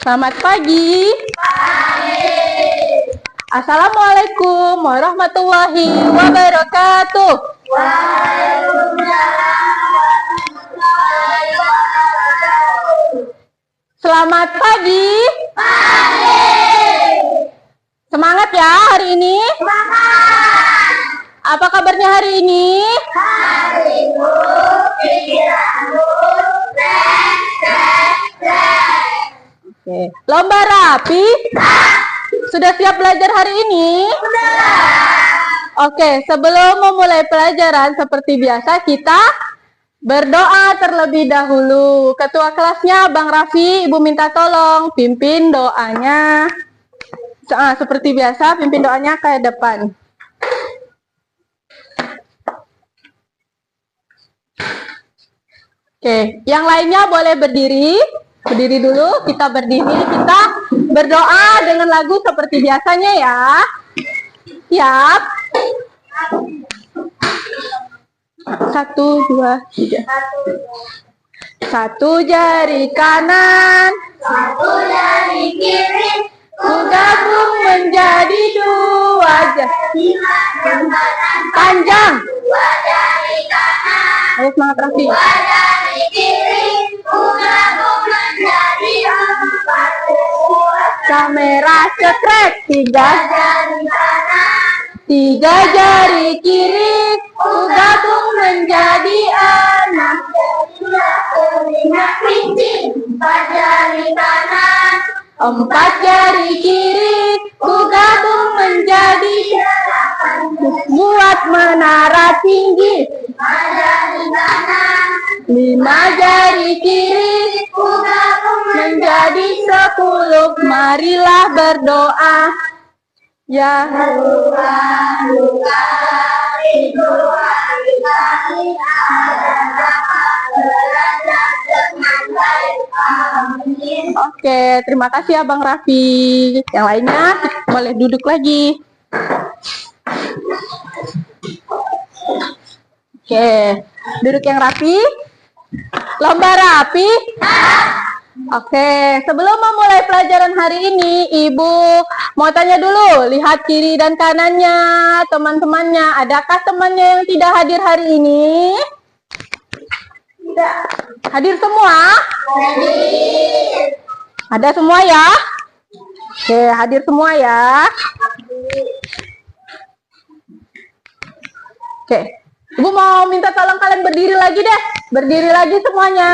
Selamat pagi. Assalamualaikum warahmatullahi wabarakatuh. Selamat pagi. Semangat ya hari ini. Apa kabarnya hari ini? Oke. Lomba rapi. Sudah siap belajar hari ini? Oke, sebelum memulai pelajaran seperti biasa kita berdoa terlebih dahulu. Ketua kelasnya Bang Raffi, Ibu minta tolong pimpin doanya. Seperti biasa, pimpin doanya ke depan. Oke, yang lainnya boleh berdiri. Berdiri dulu, kita berdiri, kita berdoa dengan lagu seperti biasanya ya. Siap? 1, 2, 3. 1 jari kanan, 1 jari kiri, ku gabung menjadi 2 jari panjang. 2 jari kanan, Ayo semangat Raffi. 2 jari kiri, ku gabung menjadi 4. Kamera cekrek. 3 jari kanan, 3 jari kiri, ku gabung menjadi 6. telinga kelinci. 4 jari kanan, 4 jari kiri, ku gabung menjadi 8. Buat menara tinggi. 5 jari kanan, 5 jari kiri, ku gabung menjadi 10. Marilah berdoa. Ya Tuhan, itu hari-hari ada dapat belajar dengan baik. Amin. Oke, terima kasih ya Bang Raffi. Yang lainnya boleh duduk lagi. Oke, duduk yang rapi. Lomba rapi. Oke, sebelum memulai pelajaran hari ini, Ibu mau tanya dulu, lihat kiri dan kanannya, teman-temannya. Adakah temannya yang tidak hadir hari ini? Tidak. Hadir semua? Ada semua ya? Oke, hadir semua ya. Oke, Ibu mau minta tolong kalian berdiri lagi deh. Berdiri lagi semuanya.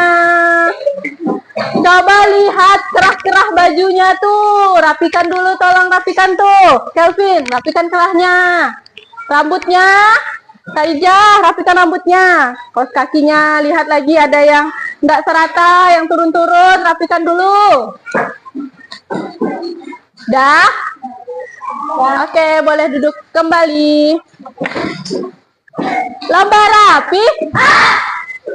Coba lihat kerah-kerah bajunya tuh. Rapikan dulu, tolong rapikan tuh. Kelvin, rapikan kerahnya. Rambutnya. Kaijah, rapikan rambutnya. Kaos kakinya, lihat lagi ada yang nggak serata, yang turun-turun. Rapikan dulu. Dah? Oke, boleh duduk kembali. Lomba rapi.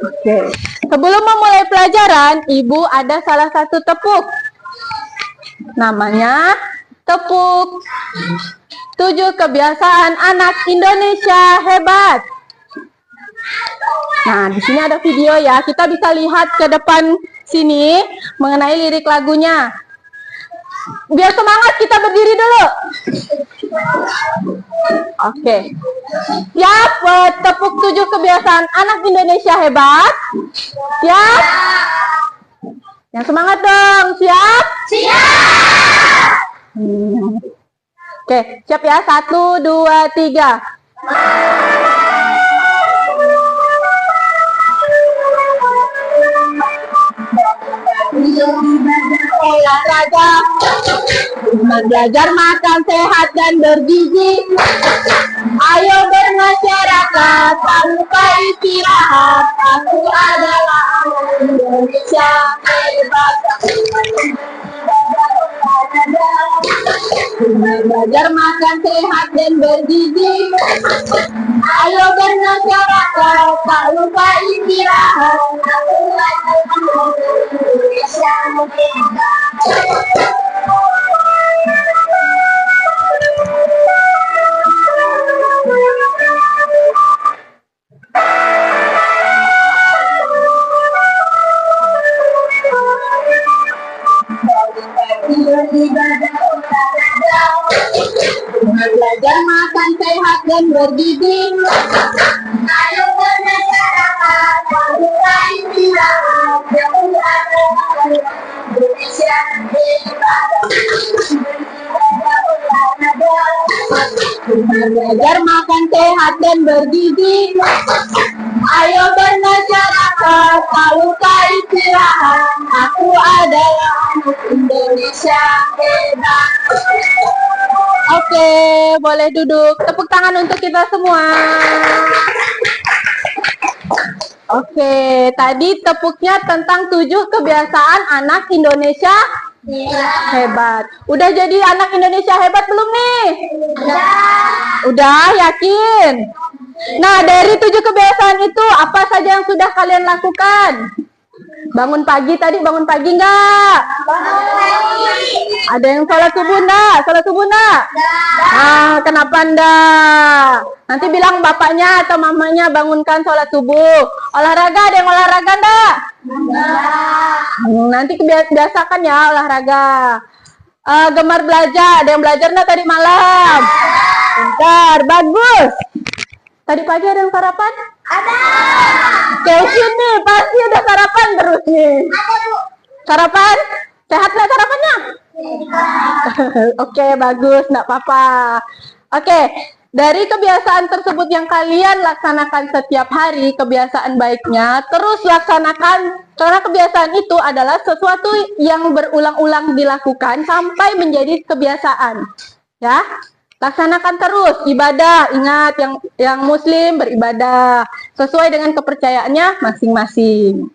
Oke. Sebelum memulai pelajaran, Ibu ada salah satu tepuk. Namanya tepuk 7 kebiasaan anak Indonesia hebat. Nah, di sini ada video ya. Kita bisa lihat ke depan sini mengenai lirik lagunya. Biar semangat kita berdiri dulu. Oke. Siap buat tepuk 7 kebiasaan anak Indonesia hebat? Siap? Yang semangat dong. Siap? Siap. Oke, siap ya. 1, 2, 3. Olahraga, belajar makan sehat dan bergizi. Ayo bermasyarakat, tak lupa istirahat. Aku adalah anak Indonesia hebat. Belajar makan sehat dan bergizi. Ayo bermasyarakat, tak lupa istirahat. Aku adalah anak Indonesia hebat. beribadah olahraga. Belajar makan sehat dan bergizi. Ayo bermasyarakat, lakukan istirahat, jauh ada Indonesia hebat. Beribadah olahraga. Belajar makan sehat dan bergizi. Ayo bermasyarakat, lakukan istirahat. Aku adalah anak Indonesia hebat. Oke, boleh duduk. Tepuk tangan untuk kita semua. Oke, tadi tepuknya tentang 7 kebiasaan anak Indonesia hebat. Udah jadi anak Indonesia hebat belum nih? Udah, yakin? Nah, dari 7 kebiasaan itu apa saja yang sudah kalian lakukan? Bangun pagi tadi, bangun pagi nggak? Ada yang sholat subuh nggak? Sholat subuh nggak? Nah, kenapa nggak? Nanti bilang bapaknya atau mamanya bangunkan sholat subuh. Olahraga, ada yang olahraga nggak? Nanti biasakan ya olahraga. Gemar belajar, ada yang belajar nggak tadi malam? Bentar, bagus. Tadi pagi ada yang sarapan? Ada. Kelvin nih, pasti ada sarapan terus nih. Ada, Bu. Sarapan? Sehat nggak sarapannya? Oke, bagus, nggak apa-apa. Oke, dari kebiasaan tersebut yang kalian laksanakan setiap hari, kebiasaan baiknya, terus laksanakan, karena kebiasaan itu adalah sesuatu yang berulang-ulang dilakukan sampai menjadi kebiasaan. Ya, laksanakan terus ibadah. Ingat, yang muslim beribadah sesuai dengan kepercayaannya masing-masing.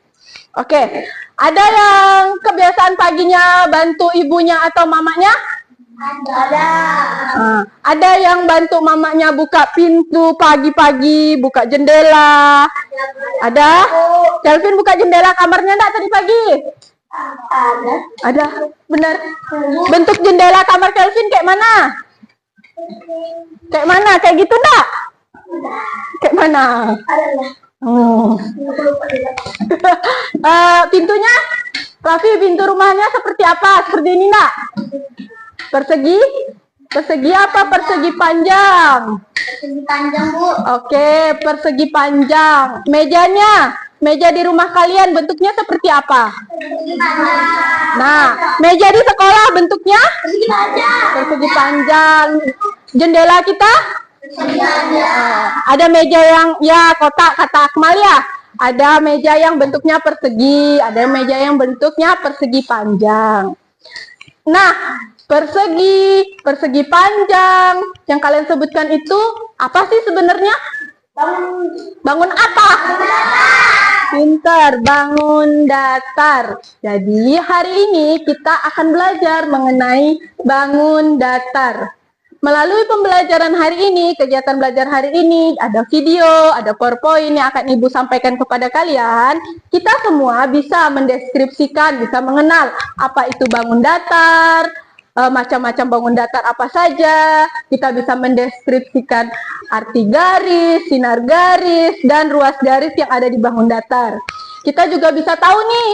Oke, ada yang kebiasaan paginya bantu ibunya atau mamanya? Ada. Ada yang bantu mamanya buka pintu pagi-pagi, buka jendela. Ada? Kelvin buka jendela kamarnya enggak tadi pagi? Ada. Ada, benar. Bentuk jendela kamar Kelvin kayak mana? Kayak mana? Kayak gitu enggak? Kayak mana? Pintunya? Raffi, pintu rumahnya seperti apa? Seperti ini enggak? Persegi? Persegi apa? Persegi panjang? Persegi panjang, Bu. Oke, persegi panjang. Mejanya? Meja di rumah kalian bentuknya seperti apa? Persegi panjang. Nah, meja di sekolah bentuknya? Persegi panjang. Persegi panjang. Jendela kita? Persegi panjang. Ada meja yang ya kotak kata Akmal ya. Ada meja yang bentuknya persegi, ada meja yang bentuknya persegi panjang. Nah, persegi panjang yang kalian sebutkan itu apa sih sebenarnya? Bangun apa? Pintar, bangun datar. Jadi hari ini kita akan belajar mengenai bangun datar. Melalui pembelajaran hari ini, kegiatan belajar hari ini, ada video, ada PowerPoint yang akan Ibu sampaikan kepada kalian. Kita semua bisa mendeskripsikan, bisa mengenal apa itu bangun datar, macam-macam bangun datar apa saja. Kita bisa mendeskripsikan arti garis, sinar garis, dan ruas garis yang ada di bangun datar. Kita juga bisa tahu nih,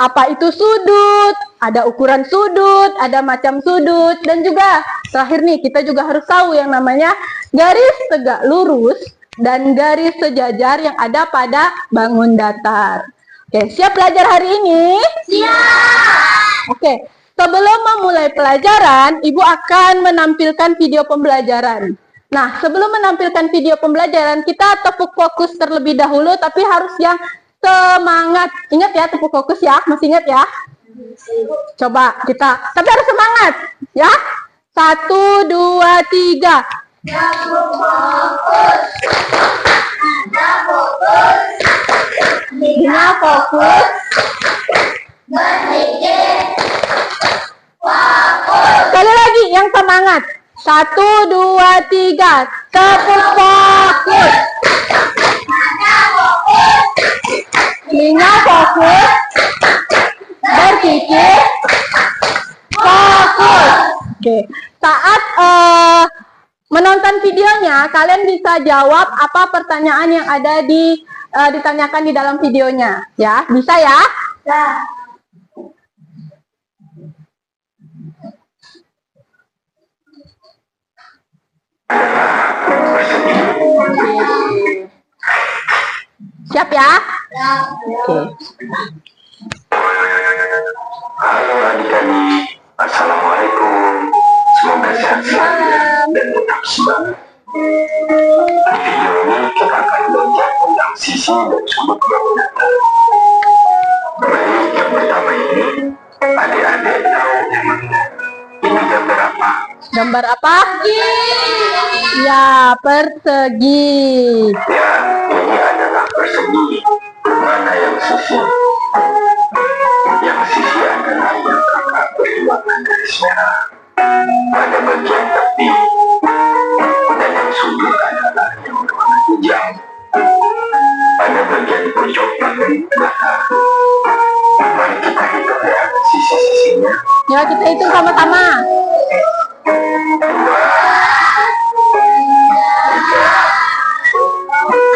apa itu sudut, ada ukuran sudut, ada macam sudut, dan juga terakhir nih, kita juga harus tahu yang namanya garis tegak lurus dan garis sejajar yang ada pada bangun datar. Oke, siap belajar hari ini? Siap. Oke, sebelum memulai pelajaran, Ibu akan menampilkan video pembelajaran. Nah, sebelum menampilkan video pembelajaran, kita tepuk fokus terlebih dahulu, tapi harus yang semangat. Ingat ya, tepuk fokus ya, masih ingat ya? Coba kita, tapi harus semangat ya. 1, 2, 3. Tepuk fokus. Ada fokus. Ingat fokus. Berpikir. Fokus. Sekali lagi yang semangat. 1, 2, 3. Tepuk fokus. Ada fokus. Ingat fokus. Berpikir. Fokus. Oke. Saat menonton videonya, kalian bisa jawab apa pertanyaan yang ada ditanyakan di dalam videonya, ya. Bisa ya? Nah. Halo adik-adik, Assalamualaikum. Semoga sehat selalu dan tetap semangat. Di video ini kita akan belajar tentang sisi dan sudut bangunan. Baik, yang pertama ini, adik-adik tahu yang mana? Ini gambar apa? Gambar apa? Ya, persegi. Ya, ini adalah persegi. Mana yang sisi? Yang sisi adalah yang kakak beri warna garis merah pada bagian tepi, dan yang sudut adalah yang berwarna hijau pada bagian pojok paling belakang. Mari kita hitung ya sisi-sisinya. Ya, kita hitung sama-sama. 2, 3, 4.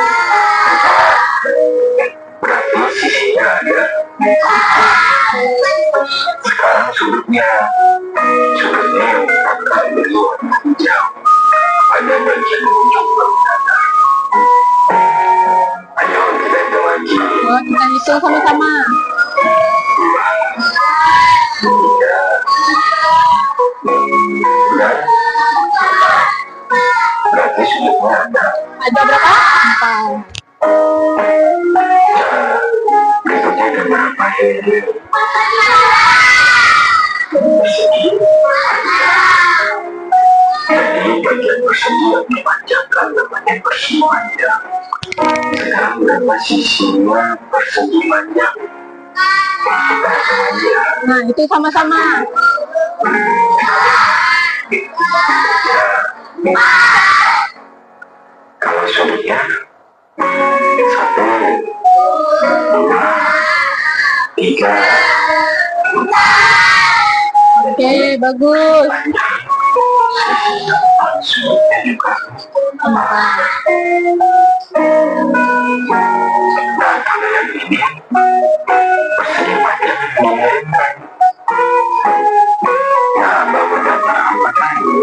Berarti sisinya ada. Sekarang sudutnya yang kakak beri warna hijau pada bagian pojok belakang. Ayo kita hitung lagi. Oh, kita hitung sama-sama. 2, 3, dan 4. Berarti sudutnya ada. Ada berapa? 4. Berikutnya ada berapa ini? Jadi bagian persegi yang dipanjangkan namanya persegi panjang. Sekarang berapa sisinya persegi panjang? Kita hitung aja. Nah, itu sama-sama. Kalau sudutnya 1, 2, 3. Oke, bagus. Sudutnya juga 4. Nah, kalau yang ini persegi panjang dilebar. Nah, baru dapat apa tadi?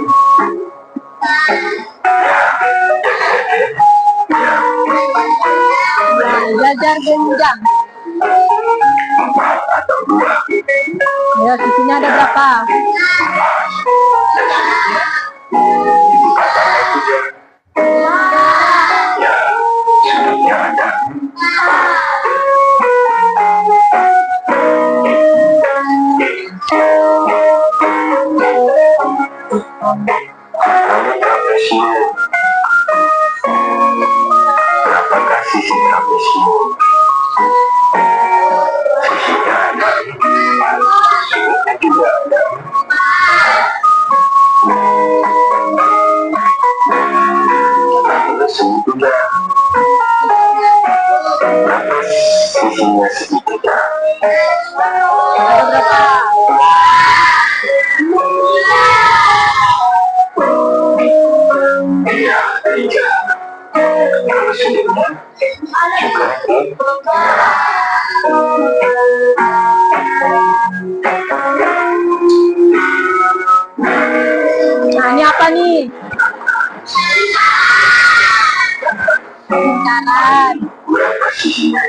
Jajar genjang. 4 atau 2. Ya, sisinya ada berapa? Itu kata saja. Ya, sudutnya ada. Lalu trapesium. Berapakah sisi trapesium? Sisinya ada. Sudutnya juga ada. Lalu segitiga. Berapa sisinya segitiga? Ada berapa? Iya, 3. Kalau sudutnya juga 3. Nah, ini apa nih? Lingkaran. Berapa sisinya?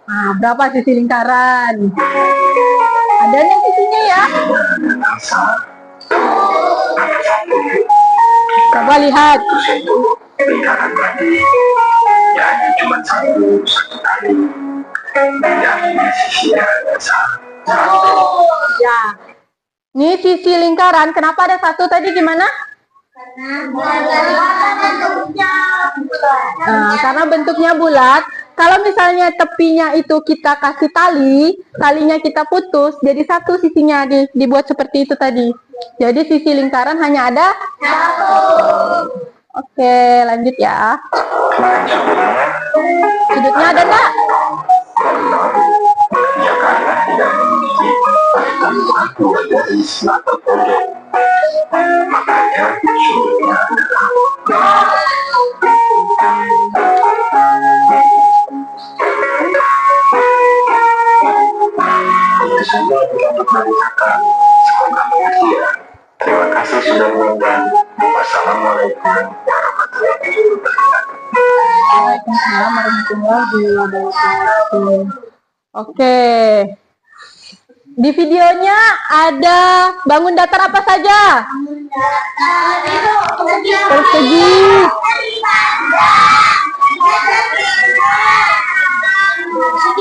Nah, berapa sisi lingkaran? Ada nih sisinya ya. Ada 1. Coba lihat. Terus itu lingkaran tadi. Ya, ini cuma satu tali. Ya, ini sisinya ada 1. Ya. Ini sisi lingkaran. Kenapa ada 1 tadi gimana? Nah, karena bentuknya bulat. Kalau misalnya tepinya itu kita kasih tali, talinya kita putus, jadi 1 sisinya dibuat seperti itu tadi. Jadi sisi lingkaran hanya ada 1. Oke, lanjut ya. Sudutnya ada enggak? Ya, karena tidak memiliki palitan 2 garis atau pojok. Makanya sudutnya adalah. Itu saja untuk dari kakak. Semoga mengerti ya. Terima kasih sudah menonton. Wassalamualaikum warahmatullahi wabarakatuh. Waalaikumsalam warahmatullahi wabarakatuh. Oke. Di videonya ada bangun datar apa saja? Persegi,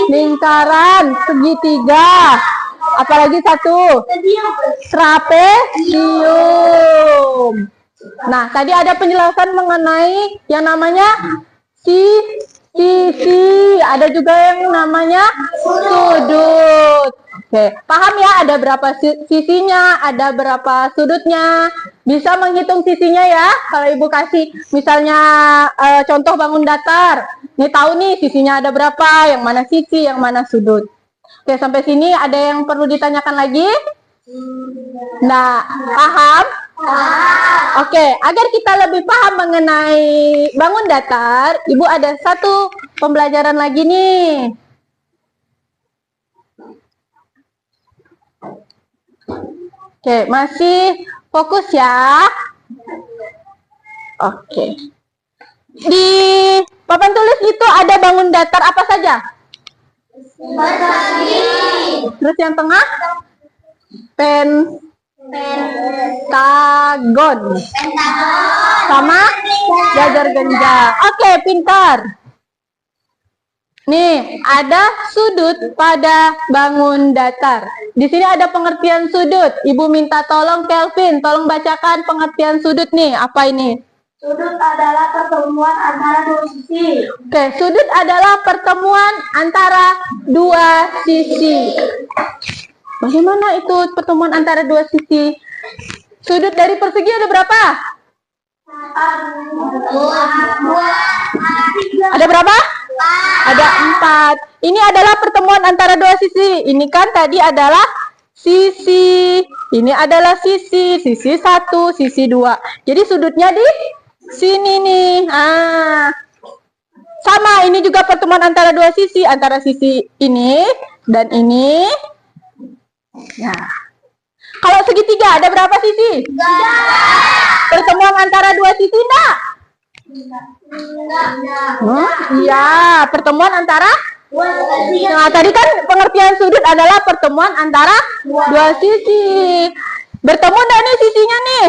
lingkaran, segitiga. Apalagi satu? Trapesium. Nah, tadi ada penjelasan mengenai yang namanya sisi. Ada juga yang namanya sudut. Oke, paham ya ada berapa sisinya, ada berapa sudutnya. Bisa menghitung sisinya ya. Kalau Ibu kasih misalnya contoh bangun datar. Nih tahu nih sisinya ada berapa, yang mana sisi, yang mana sudut. Oke, sampai sini ada yang perlu ditanyakan lagi? Nah, paham? Oke, agar kita lebih paham mengenai bangun datar, Ibu ada satu pembelajaran lagi nih. Oke, masih fokus ya. Oke. Di papan tulis itu ada bangun datar apa saja? Terus yang tengah? Pentagon. Sama jajar genjang. Oke, pintar. Nih, ada sudut pada bangun datar. Di sini ada pengertian sudut. Ibu minta tolong Kelvin, tolong bacakan pengertian sudut nih. Apa ini? Sudut adalah pertemuan antara dua sisi. Oke, sudut adalah pertemuan antara dua sisi. Bagaimana itu pertemuan antara dua sisi? Sudut dari persegi ada berapa? Ada berapa? Ada 4. Ini adalah pertemuan antara dua sisi. Ini kan tadi adalah sisi. Ini adalah sisi. Sisi 1, sisi 2. Jadi sudutnya di sini nih. Sama, ini juga pertemuan antara dua sisi. Antara sisi ini dan ini. Nah, kalau segitiga ada berapa sisi? 3. Pertemuan antara dua sisi enggak? Iya, pertemuan antara. Nah, tadi kan pengertian sudut adalah pertemuan antara dua sisi. Bertemu enggak nih sisinya nih?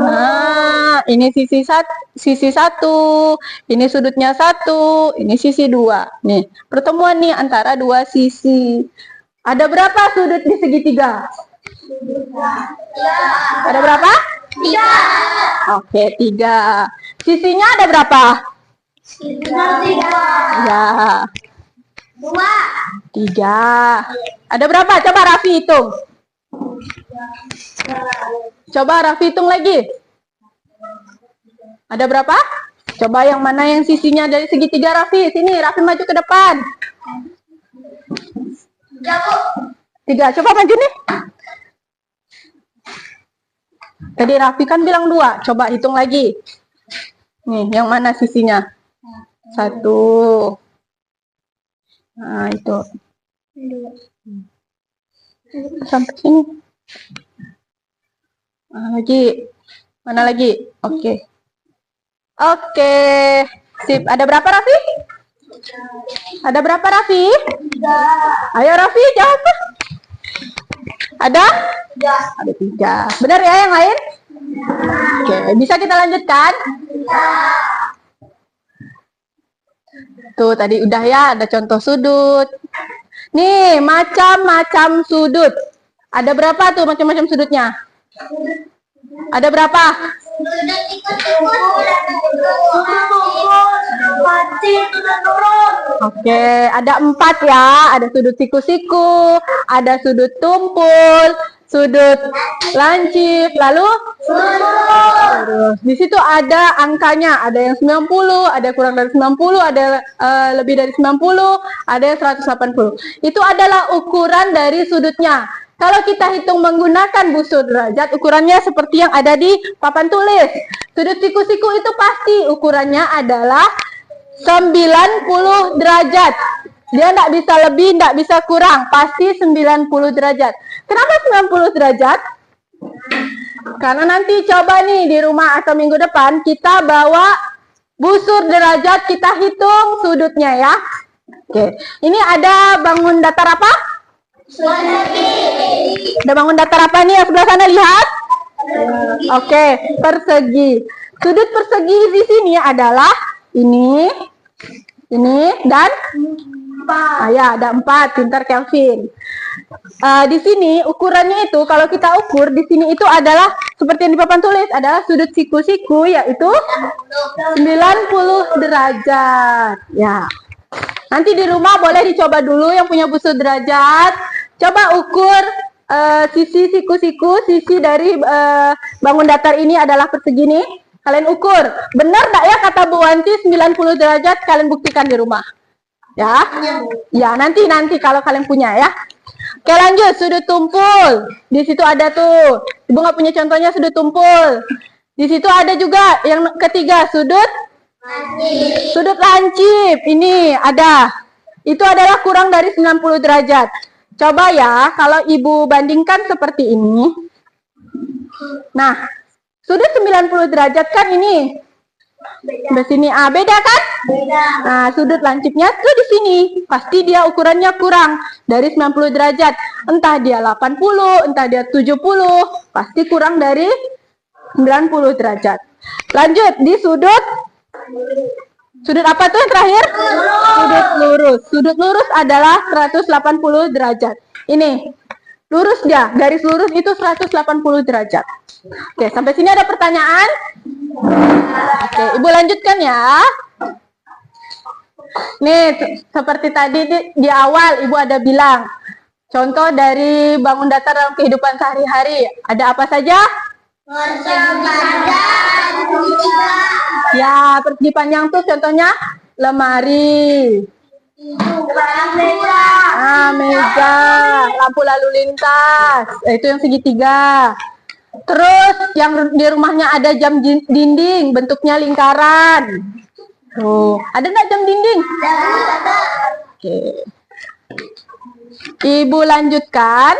Nah, ini sisi 1, ini sudutnya 1, ini sisi 2. Nih, pertemuan nih antara dua sisi. Ada berapa sudut di segitiga? Ada berapa? 3. Oke, 3. Sisinya ada berapa? Ya. 3. Ada berapa? Coba Raffi hitung. Coba Raffi hitung lagi. Ada berapa? Coba yang mana yang sisinya dari segitiga Raffi. Sini, Raffi maju ke depan. 3. Coba maju nih. Tadi Raffi kan bilang 2. Coba hitung lagi. Nih, yang mana sisinya? 1. Nah, itu. Sampai sini. Lagi. Mana lagi? Oke. Oke. Sip. Ada berapa, Raffi? Ada berapa, Raffi? 3. Ayo, Raffi, jawab. Ada? 3. Ada 3. Benar ya yang lain? Oke, bisa kita lanjutkan? Tuh, tadi udah ya, ada contoh sudut. Nih, macam-macam sudut. Ada berapa tuh macam-macam sudutnya? Ada berapa? Oke, ada 4 ya. Ada sudut siku-siku, ada sudut tumpul, sudut lancip, lalu sudut. Di situ ada angkanya, ada yang 90, ada kurang dari 90, ada lebih dari 90, ada yang 180. Itu adalah ukuran dari sudutnya. Kalau kita hitung menggunakan busur derajat, ukurannya seperti yang ada di papan tulis. Sudut siku-siku itu pasti ukurannya adalah 90 derajat. Dia tidak bisa lebih, tidak bisa kurang. Pasti 90 derajat. Kenapa 90 derajat? Karena nanti coba nih di rumah atau minggu depan kita bawa busur derajat, kita hitung sudutnya ya. Oke, ini ada bangun datar apa? Ada bangun datar apa nih yang sebelah sana, lihat? Oke, persegi. Sudut persegi di sini adalah ini, dan ya ada 4. Pintar Kelvin. Di sini ukurannya itu kalau kita ukur di sini itu adalah seperti yang di papan tulis, adalah sudut siku-siku yaitu 90 derajat. Ya. Nanti di rumah boleh dicoba dulu yang punya buku derajat. Coba ukur sisi siku-siku, sisi dari bangun datar ini adalah persegi nih. Kalian ukur. Benar enggak ya kata Bu Wanti 90 derajat? Kalian buktikan di rumah. Ya. Ya, nanti kalau kalian punya ya. Oke, lanjut, sudut tumpul. Di situ ada tuh. Ibu nggak punya contohnya sudut tumpul. Di situ ada juga yang ketiga, sudut lancip. Ini ada. Itu adalah kurang dari 90 derajat. Coba ya, kalau Ibu bandingkan seperti ini. Nah, sudut 90 derajat kan ini. Di sini beda kan? Beda. Nah, sudut lancipnya tuh di sini. Pasti dia ukurannya kurang dari 90 derajat. Entah dia 80, entah dia 70, pasti kurang dari 90 derajat. Lanjut di sudut apa tuh yang terakhir? Sudut lurus. Sudut lurus adalah 180 derajat. Ini lurus dia, garis lurus itu 180 derajat. Oke, sampai sini ada pertanyaan? Oke, Ibu lanjutkan ya. Nih, seperti tadi di awal Ibu ada bilang, contoh dari bangun datar dalam kehidupan sehari-hari. Ada apa saja? Ya, persegi panjang tuh contohnya lemari. Meja, lampu lalu lintas. Itu yang segitiga. Terus yang di rumahnya ada jam dinding, bentuknya lingkaran. Tuh, ada nggak jam dinding? Oke. Ibu lanjutkan.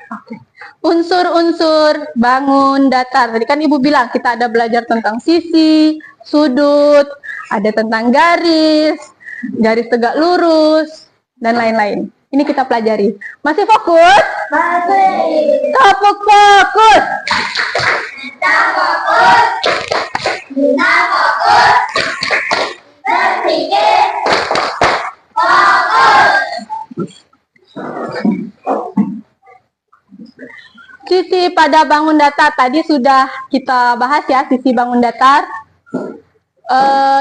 Oke. Unsur-unsur bangun datar. Tadi kan Ibu bilang kita ada belajar tentang sisi, sudut, ada tentang garis tegak lurus, dan lain-lain. Ini kita pelajari. Masih fokus? Masih. Topuk fokus. Kita fokus. Kita fokus. Berpikir. Fokus. Sisi pada bangun datar tadi sudah kita bahas ya, sisi bangun datar.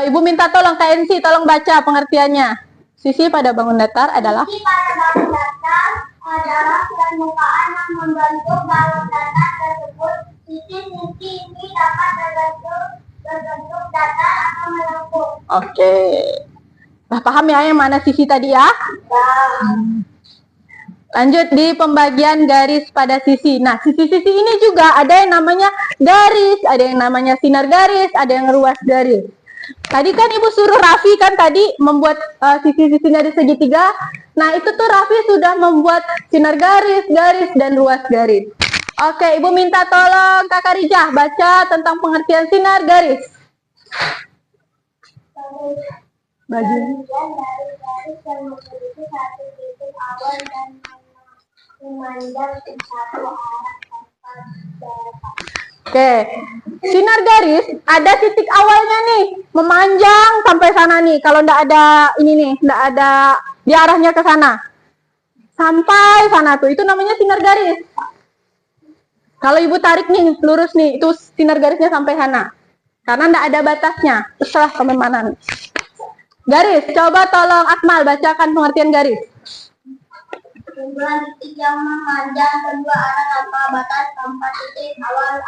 Ibu minta tolong KNC, tolong baca pengertiannya. Sisi pada bangun datar adalah? Sisi pada bangun datar adalah permukaan yang membentuk bangun datar tersebut. Sisi-sisi ini dapat berbentuk datar atau melengkung. Oke. Nah, paham ya yang mana sisi tadi ya? Ya. Lanjut di pembagian garis pada sisi. Nah, sisi-sisi ini juga ada yang namanya garis, ada yang namanya sinar garis, ada yang ruas garis. Tadi kan Ibu suruh Raffi kan tadi membuat sisi-sisinya di segitiga. Nah, itu tuh Raffi sudah membuat sinar garis, dan ruas garis. Oke, Ibu minta tolong Kakak Rijah baca tentang pengertian sinar garis. Baju. Garis yang memiliki satu titik awal dan memanjang ke satu arah tanpa jarak. Oke, sinar garis ada titik awalnya nih, memanjang sampai sana nih. Kalau ndak ada ini nih, ndak ada di arahnya ke sana, sampai sana tuh, itu namanya sinar garis. Kalau Ibu tarik nih, lurus nih, itu sinar garisnya sampai sana. Karena ndak ada batasnya, terserah sampai mana nih. Garis, coba tolong Akmal bacakan pengertian garis. Kumpulan titik yang memanjang kedua arah tanpa batas, tanpa titik awal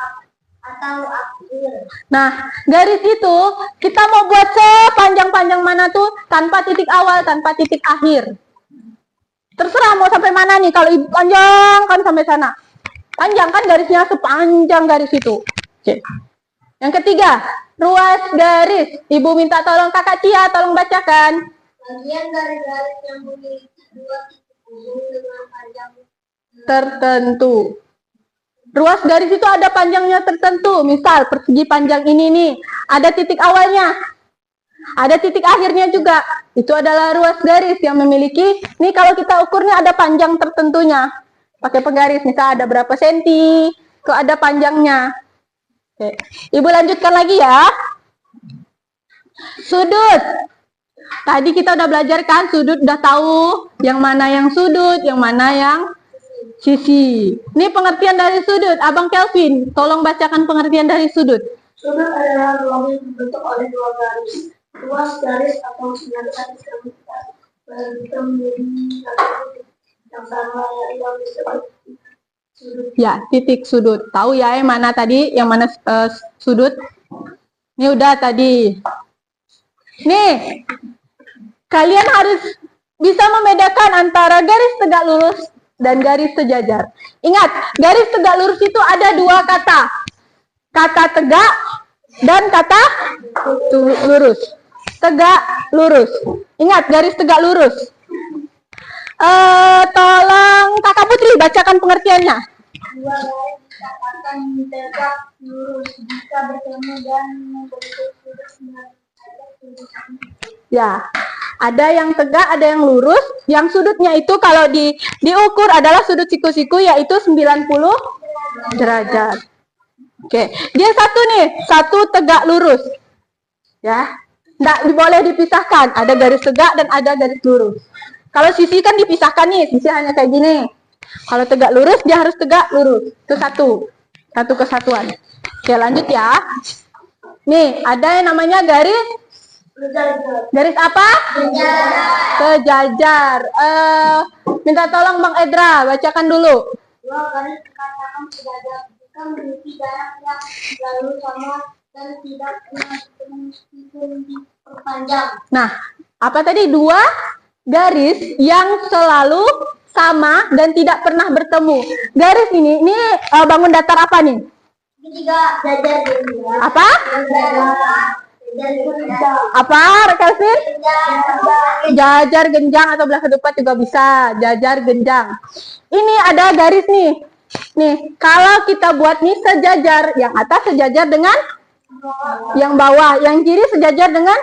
atau akhir. Nah, garis itu kita mau buat sepanjang-panjang mana tuh tanpa titik awal, tanpa titik akhir. Terserah mau sampai mana nih. Kalau Ibu panjang kan sampai sana. Panjang kan garisnya sepanjang garis itu. Oke. Yang ketiga, ruas garis. Ibu minta tolong Kakak Cia, tolong bacakan. Bagian garis-garis yang memiliki dua titik hubung dengan panjang tertentu. Ruas garis itu ada panjangnya tertentu. Misal persegi panjang ini nih, ada titik awalnya, ada titik akhirnya juga. Itu adalah ruas garis yang memiliki, nih kalau kita ukurnya ada panjang tertentunya. Pakai penggaris, misal ada berapa senti, itu ada panjangnya. Oke. Ibu lanjutkan lagi ya. Sudut. Tadi kita udah belajar kan, sudut udah tahu yang mana yang sudut, yang mana yang sisi. Ini pengertian dari sudut. Abang Kelvin, tolong bacakan pengertian dari sudut. Sudut adalah ruang yang dibentuk oleh dua garis. Ruas garis atau sinar garis kita menjadi satu yang sama yang disebut sudut. Ya, titik sudut. Tahu ya yang mana tadi, yang mana sudut? Ini udah tadi. Nih, kalian harus bisa membedakan antara garis tegak lurus dan garis sejajar. Ingat, garis tegak lurus itu ada dua kata. Kata tegak dan kata lurus. Tegak, lurus. Ingat, garis tegak lurus. Tolong Kakak Putri bacakan pengertiannya. Dua garis dikatakan tegak lurus jika bertemu dan membentuk sudut dengan ya, ada yang tegak, ada yang lurus. Yang sudutnya itu kalau diukur adalah sudut siku-siku, yaitu 90 derajat. Oke, dia satu nih, satu tegak lurus. Ya, nggak boleh dipisahkan. Ada garis tegak dan ada garis lurus. Kalau sisi kan dipisahkan nih, sisi hanya kayak gini. Kalau tegak lurus, dia harus tegak lurus. Itu satu kesatuan. Oke, lanjut ya. Nih, ada yang namanya garis. Garis apa? Sejajar. Minta tolong Bang Edra, bacakan dulu. Dua garis dikatakan sejajar jika memiliki jarak yang selalu sama dan tidak pernah diperpanjang. Nah, apa tadi? Dua garis yang selalu sama dan tidak pernah bertemu. Garis ini bangun datar apa nih? Ketiga, jajar genjang. Apa? Apa, Kelvin? Jajar genjang atau belah ketupat juga bisa. Jajar genjang. Ini ada garis nih. Nih, kalau kita buat nih sejajar, yang atas sejajar dengan yang bawah, yang kiri sejajar dengan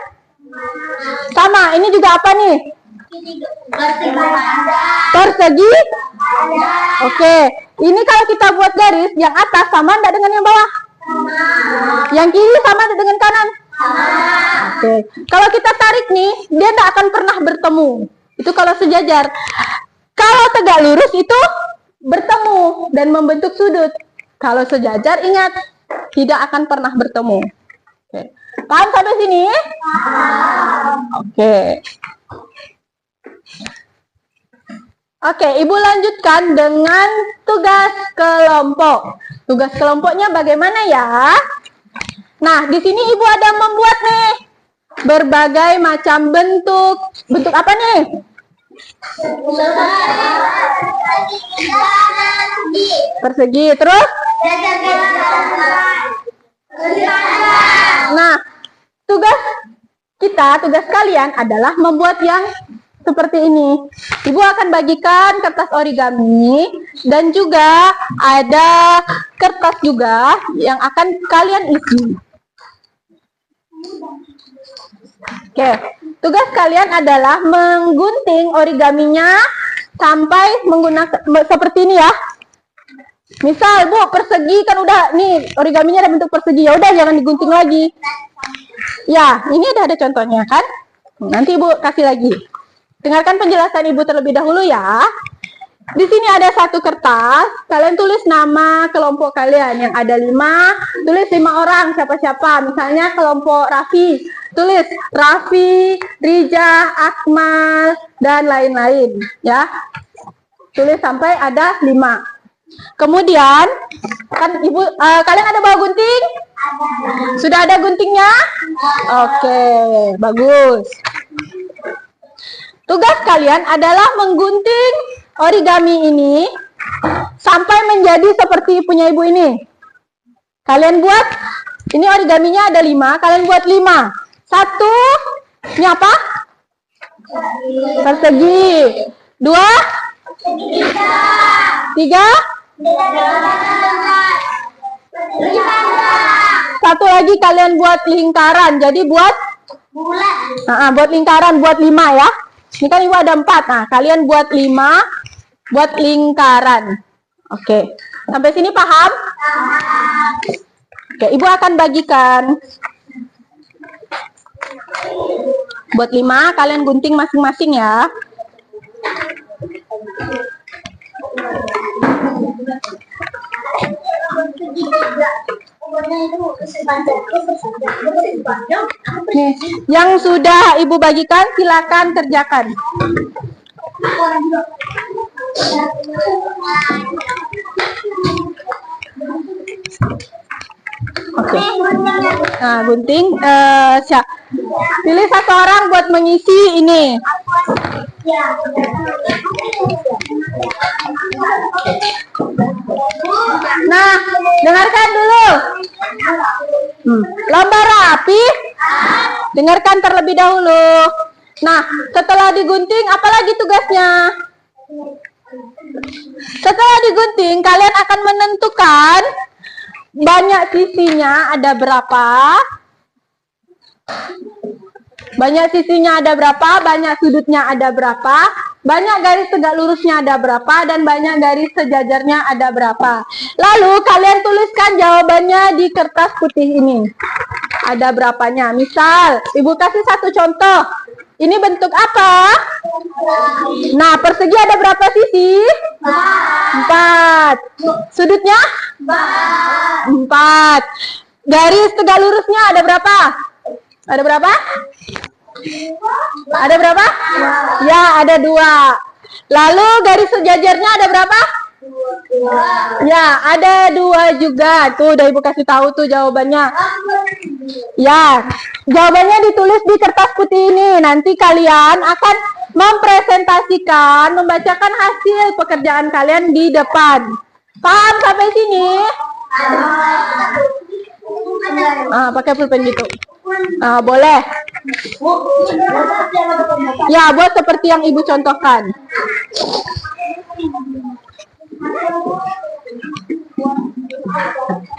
sama. Ini juga apa nih? Persegi. Oke. Ini kalau kita buat garis, yang atas sama enggak dengan yang bawah? Yang kiri sama enggak dengan kanan? Oke. Kalau kita tarik nih, dia tidak akan pernah bertemu. Itu kalau sejajar. Kalau tegak lurus itu bertemu dan membentuk sudut. Kalau sejajar, ingat, tidak akan pernah bertemu. Oke. Paham sampai sini? Oke. Oke, Ibu lanjutkan dengan tugas kelompok. Tugas kelompoknya bagaimana ya? Nah, di sini Ibu ada membuat nih berbagai macam bentuk. Bentuk apa nih? Persegi, terus? Nah, tugas kalian adalah membuat yang seperti ini. Ibu akan bagikan kertas origami dan juga ada kertas juga yang akan kalian isi. Oke, tugas kalian adalah menggunting origaminya sampai menggunakan seperti ini ya. Misal, Bu, persegi kan udah nih origaminya ada bentuk persegi, ya udah jangan digunting lagi. Ya, ini ada contohnya kan? Nanti Ibu kasih lagi. Dengarkan penjelasan Ibu terlebih dahulu ya. Di sini ada satu kertas, kalian tulis nama kelompok kalian yang ada 5, tulis 5 orang siapa-siapa. Misalnya kelompok Raffi, tulis Raffi, Rija, Akmal, dan lain-lain ya. Tulis sampai ada 5. Kemudian kan Ibu kalian ada bawa gunting? Sudah ada guntingnya? Oke, bagus. Tugas kalian adalah menggunting origami ini sampai menjadi seperti punya Ibu ini. Kalian buat, ini origaminya ada 5, kalian buat 5. 1, ini apa? Persegi. 2, 3, satu lagi kalian buat lingkaran. Jadi buat buat lingkaran, buat 5 ya. Ini kan ibu ada 4. Nah, kalian buat 5, buat lingkaran. Oke, sampai sini paham? Oke, ibu akan bagikan. Buat 5, kalian gunting masing-masing ya. Nih, yang sudah ibu bagikan silakan kerjakan. Oke. Nah, gunting. Pilih satu orang buat mengisi ini. Nah, dengarkan dulu. Lomba rapi. Dengarkan terlebih dahulu. Nah, setelah digunting, apalagi tugasnya? Setelah digunting, kalian akan menentukan banyak sisinya ada berapa. Banyak sisinya ada berapa, banyak sudutnya ada berapa, banyak garis tegak lurusnya ada berapa, dan banyak garis sejajarnya ada berapa. Lalu kalian tuliskan jawabannya di kertas putih ini. Ada berapanya. Misal, ibu kasih satu contoh. Ini bentuk apa? Nah, persegi ada berapa sisi? 4. Sudutnya? 4. Garis tegak lurusnya ada berapa? Ada berapa? Ada berapa? Ya, ada 2. Lalu garis sejajarnya ada berapa? Ya, ada 2 juga. Tuh, udah ibu kasih tahu tuh jawabannya. Ya, jawabannya ditulis di kertas putih ini. Nanti kalian akan mempresentasikan, membacakan hasil pekerjaan kalian di depan. Paham sampai sini? Pakai pulpen gitu. Boleh. Ya, buat seperti yang ibu contohkan.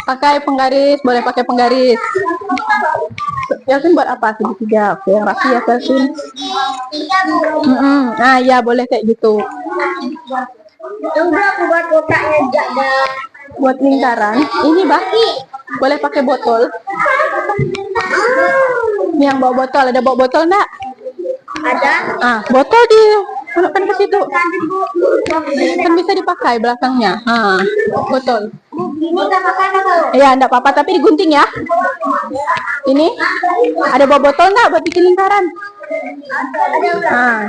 Pakai penggaris, boleh pakai penggaris. Yasin buat apa? Segitiga. Oke, yang rapi ya, Yasin. Nah, ya boleh kayak gitu. Buat kotaknya jaga. Buat lingkaran, ini baki. Boleh pakai botol. Ini yang bawa botol, ada bawa botol enggak? Ada. Botol di masukkan ke situ. Kan bisa dipakai belakangnya. Botol. Iya, enggak apa-apa, tapi digunting ya. Ini ada bawa botol enggak buat bikin lingkaran?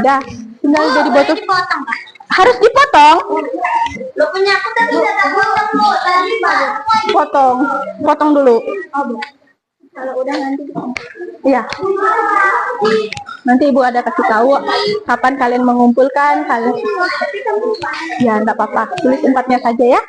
Dah. Tinggal jadi botol. Harus dipotong. Lo punya aku tadi udah potong. Potong dulu. Kalau udah nanti. Iya. Nanti ibu ada kasih tahu kapan kalian mengumpulkan kalian. Ya, enggak apa-apa. Tulis 4-nya saja ya.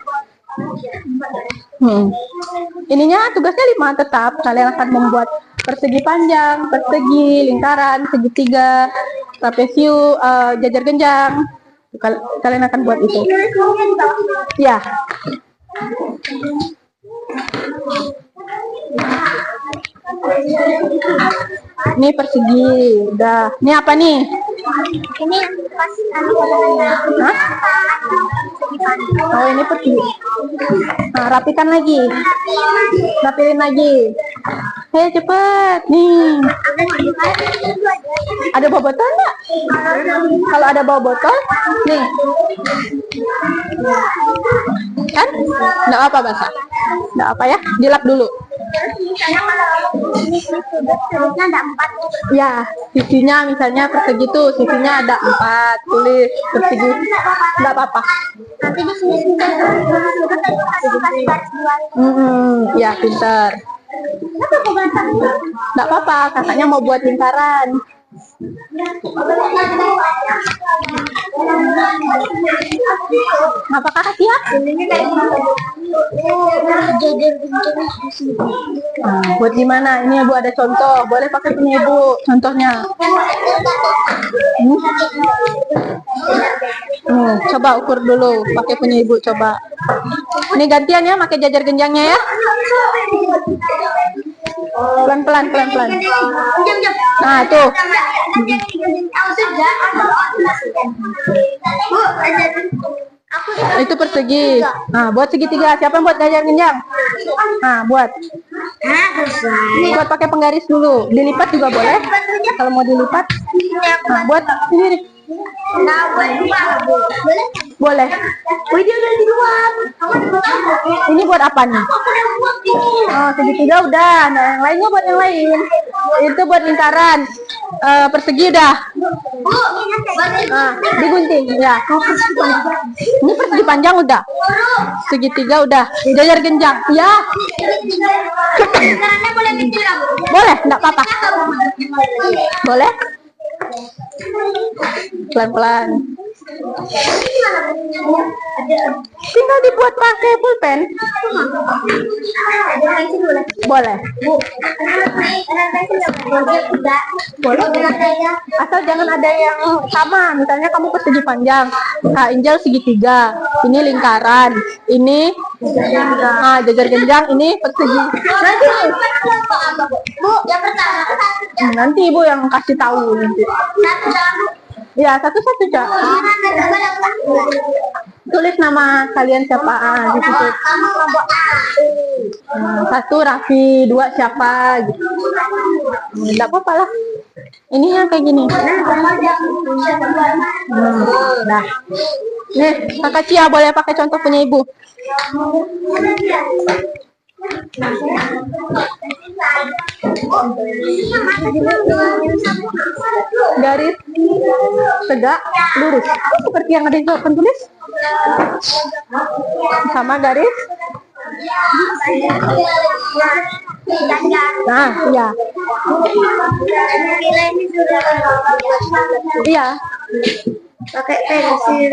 Ininya tugasnya 5 tetap. Kalian akan membuat persegi panjang, persegi, lingkaran, segitiga, trapesium, jajar genjang. Kalian akan buat itu. Ya. Ini persegi. Udah. Ini apa nih? Ini pasti nanti warnanya. Oh, ini persegi. Rapikan lagi. Rapiin lagi. Ayo cepet. Nih. Ada bawa botol enggak? Kalau ada bawa botol, nih. Kan? Enggak apa basah. Enggak apa ya? Dilap dulu. Ada 4. Ya, sisinya misalnya persegi tuh, sisinya ada 4. Tulis persegi. Enggak apa-apa. Nanti di sini Ya, pintar. Enggak apa-apa, kakaknya mau buat lingkaran. Apakah kasih ya? Buat gimana? Ini ibu ada contoh. Boleh pakai punya ibu contohnya. Coba ukur dulu, pakai punya ibu coba. Ini gantian ya, pakai jajar genjangnya ya. Pelan-pelan, pelan-pelan. Nah, tuh. Itu persegi. Nah, buat segitiga. Siapa yang buat jajar genjang? Nah, buat. Buat pakai penggaris dulu. Dilipat juga boleh. Kalau mau dilipat. Nah, buat sendiri. Boleh. Ini buat apa nih? Oh, segitiga udah. Nah, yang lainnya buat yang lain. Itu buat lingkaran. Persegi udah. Nah, digunting ya. Ini persegi panjang udah. Segitiga udah. Jajar genjang. Ya. Boleh, enggak apa-apa. Boleh? Pelan-pelan. Tinggal dibuat pakai pulpen. Boleh. Boleh. Asal jangan ada yang sama. Misalnya kamu persegi panjang, Kak Injal segitiga, ini lingkaran, ini jajar genjang, ini persegi. Nanti ibu yang kasih tahu nanti. Ya, satu-satu, Cak. Tulis nama kalian siapa di situ. Satu Raffi, dua siapa gitu. Enggak apa-apa lah. Ininya kayak gini. Nah. Nih, Kakak Cia boleh pakai contoh punya ibu. Garis tegak lurus seperti yang ada di papan tulis, sama garis. Nah, iya. Iya. Pakai pensil.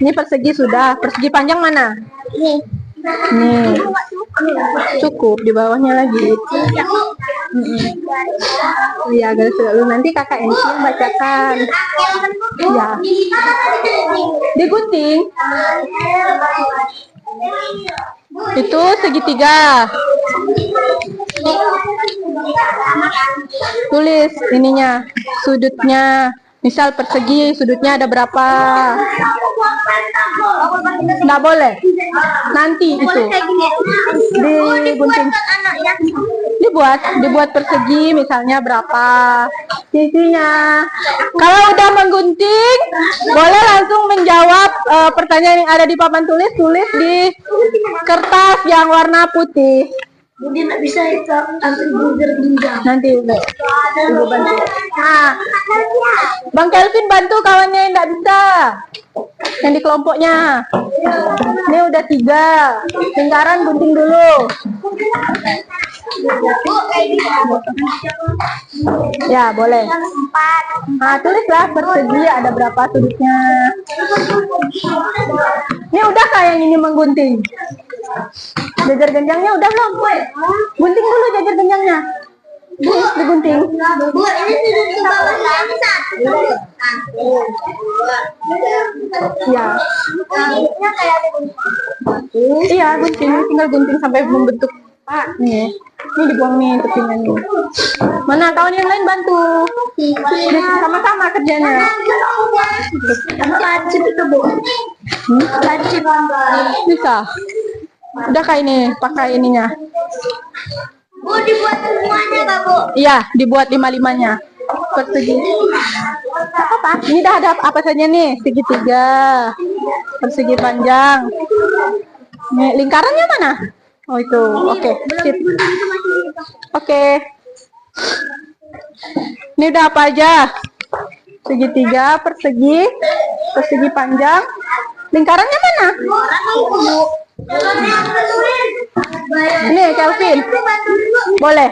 Ini persegi sudah. Persegi panjang mana? Nih. Cukup di bawahnya lagi. Iya, garis dulu. Nanti kakak Enci yang bacakan. Ya. Digunting. Itu segitiga. Tulis ininya, sudutnya. Misal persegi, sudutnya ada berapa? Nggak boleh. Nanti itu digunting. Dibuat persegi, misalnya berapa sisinya. Kalau udah menggunting, boleh langsung menjawab pertanyaan yang ada di papan tulis. Tulis di kertas yang warna putih. Budi nggak bisa itu ambil genjang. Nanti udah ibu bantu. Nah, Bang Kelvin bantu kawannya yang nggak bisa, yang di kelompoknya. Ini udah 3 lingkaran, gunting dulu. Ya boleh. Nah, tulislah persegi ada berapa sudutnya. Ini udah kayak ini menggunting. Jajar genjangnya udah belum? Gunting dulu jajar genjangnya. Digunting. Bu, ini sudut ke bawah Ya. Iya, gunting. Tinggal gunting sampai membentuk. Nih, ini dibuang nih tepinya nih. Mana kawan yang lain bantu? Sama-sama kerjanya. Lancip itu bu. Lancip. Bisa. Udah kayak ini, pakai ininya. Bu, dibuat semuanya nggak bu? Iya, dibuat 5-5-nya. Persegi. Apa? Ini dah ada apa saja nih? Segitiga, persegi panjang. Nih, lingkarannya mana? Oh itu, oke. Sip. Oke. Ini udah apa aja? Segitiga, persegi, persegi panjang. Lingkarannya mana? Ini Kelvin, boleh?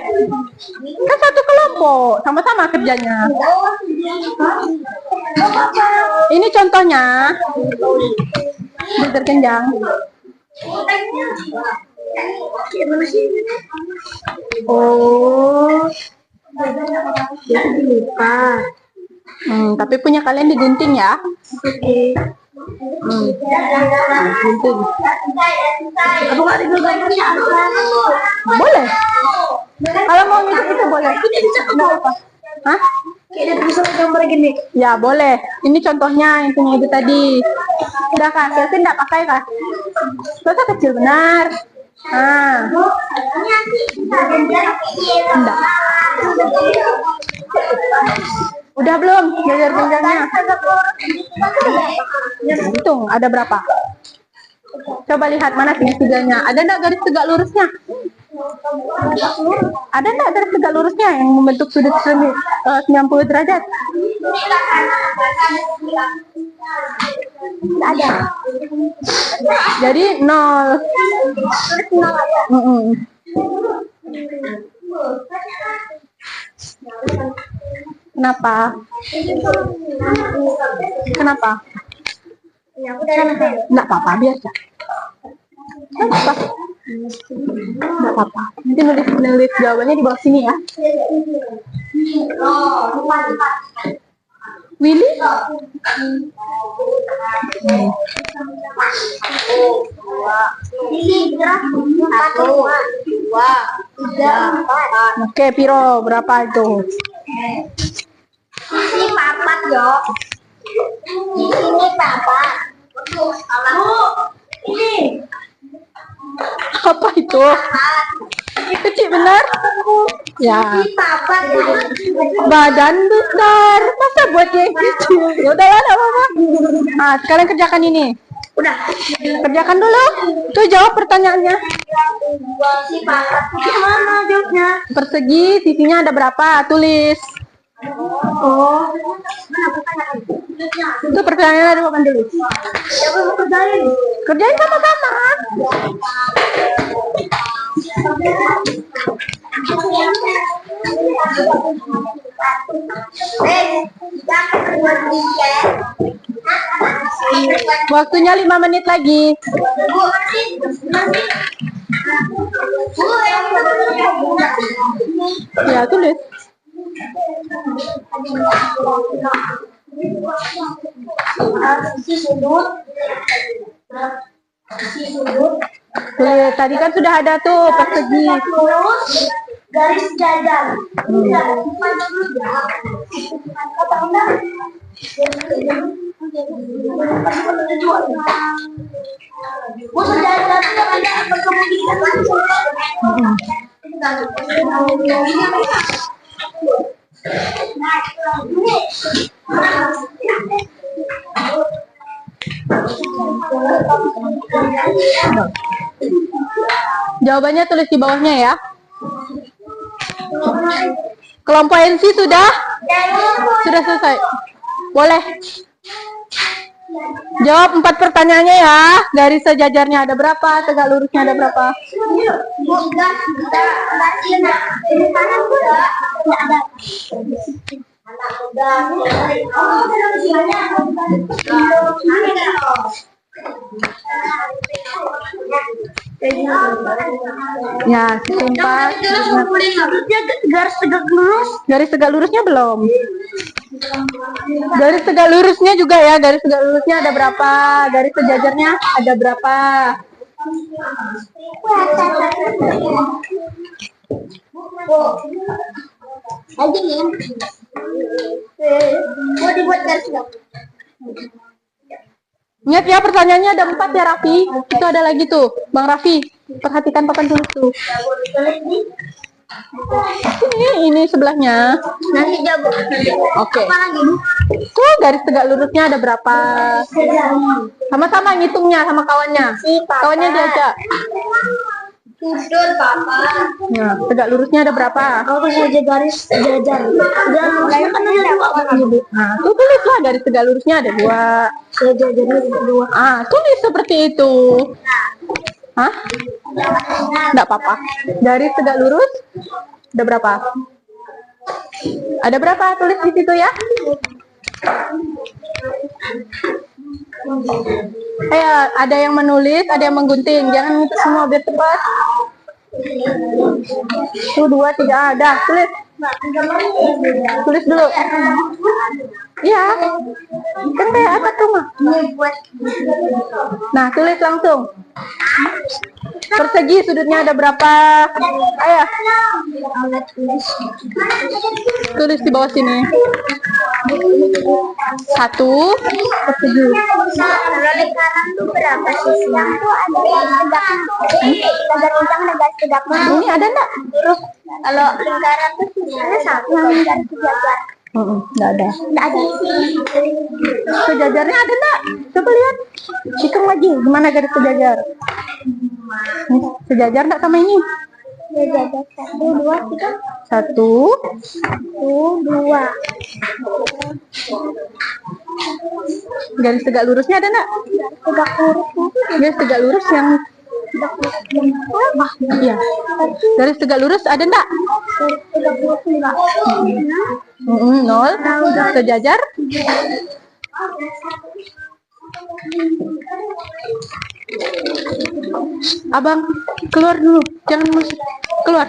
Kan satu kelompok, sama-sama kerjanya. Ini contohnya, jajar genjang. Oh, Lupa. Tapi punya kalian digunting ya. Oke. Gunting. Apa nggak ada gambarnya? Boleh. Kalau mau itu boleh. Nggak apa. Hah? Kayak bisa gambar gini. Ya boleh. Ini contohnya yang punya ibu tadi. Udah kak, Kelvin nggak pakai kak? Masa kecil benar. Enggak. Udah belum jajar pinggangnya? Hitung ada berapa? Coba lihat mana segitiganya. Ada enggak garis tegak lurusnya? Ada enggak garis tegak lurusnya yang membentuk sudut 90 derajat? Ada. Jadi 0. Kenapa? Kenapa? Enggak apa-apa, biasa. Enggak apa-apa. Nanti nulis jawabannya di bawah sini ya. Willy? Oke, Piro, berapa itu? Ini papat yo. Ini papat. Ini. Apa itu? Kecil benar? Ya. Ini papat. Badan besar. Masa buat yang kecil? Ya udah lah, enggak apa-apa. Nah, sekarang kerjakan ini. Udah. Kerjakan dulu. Tuh jawab pertanyaannya. Si papat. Gimana jawabnya? Persegi, sisinya ada berapa? Tulis. Oh. Itu pertanyaannya ada apa dulu? Siapa mau kerjain? Kerjain sama-sama. Waktunya 5 menit lagi. Ya, tulis. Sisi sudut. Tulis. Tadi kan sudah ada tuh persegi. Lurus, garis jajar. Jawabannya tulis di bawahnya ya. Kelompok NC sudah? Sudah selesai. Boleh. Jawab 4 pertanyaannya ya. Garis sejajarnya ada berapa? Tegak lurusnya ada berapa? Ya, setempat. Garis tegak lurus. Garis tegak lurusnya belum. Garis tegak lurusnya juga ya. Garis tegak lurusnya ada berapa? Garis sejajarnya ada berapa? Aja ya. Mau dibuat garis nggak? Ingat ya, pertanyaannya ada 4 ya Raffi. Itu ada lagi tuh, Bang Raffi. Perhatikan papan tulis tuh. Ini sebelahnya. Nanti jawab. Oke. Apa lagi? Tuh garis tegak lurusnya ada berapa? Sama-sama ngitungnya sama kawannya. Kawannya diajak. Sudut papat. Nah, tegak lurusnya ada berapa? Kalau saja garis jajar. Jangan kan ada dua menyebut. Nah, tuh tulislah garis tegak lurusnya ada 2. Sejajarnya dua. Tulis seperti itu. Hah? Enggak apa-apa. Garis tegak lurus ada berapa? Ada berapa? Tulis di situ ya. Ada yang menulis, ada yang menggunting. Jangan itu semua biar cepat. Tuh 2, 3 ada. Tulis. Tulis dulu. Iya. Kan kayak apa tuh, Ma? Nah, tulis langsung. Persegi sudutnya ada berapa? Ayo. Tulis di bawah sini. 1 persegi. Kalau di kanan tuh berapa sisi? Yang tuh ada garis tegak. Ini ada enggak? Terus kalau lingkaran tuh sisinya 1 garis sejajar. Enggak ada. Nggak ada. Sejajarnya ada enggak? Coba lihat. Hitung lagi gimana garis sejajar. Sejajar enggak sama ini? Sejajar 1, 2, 3. 1 2. garis tegak lurusnya ada enggak? Tegak lurus. Garis tegak lurus yang iya. Garis tegak lurus ada enggak? Tegak lurus enggak. 0. Sejajar? Abang keluar dulu, jangan masuk. Keluar.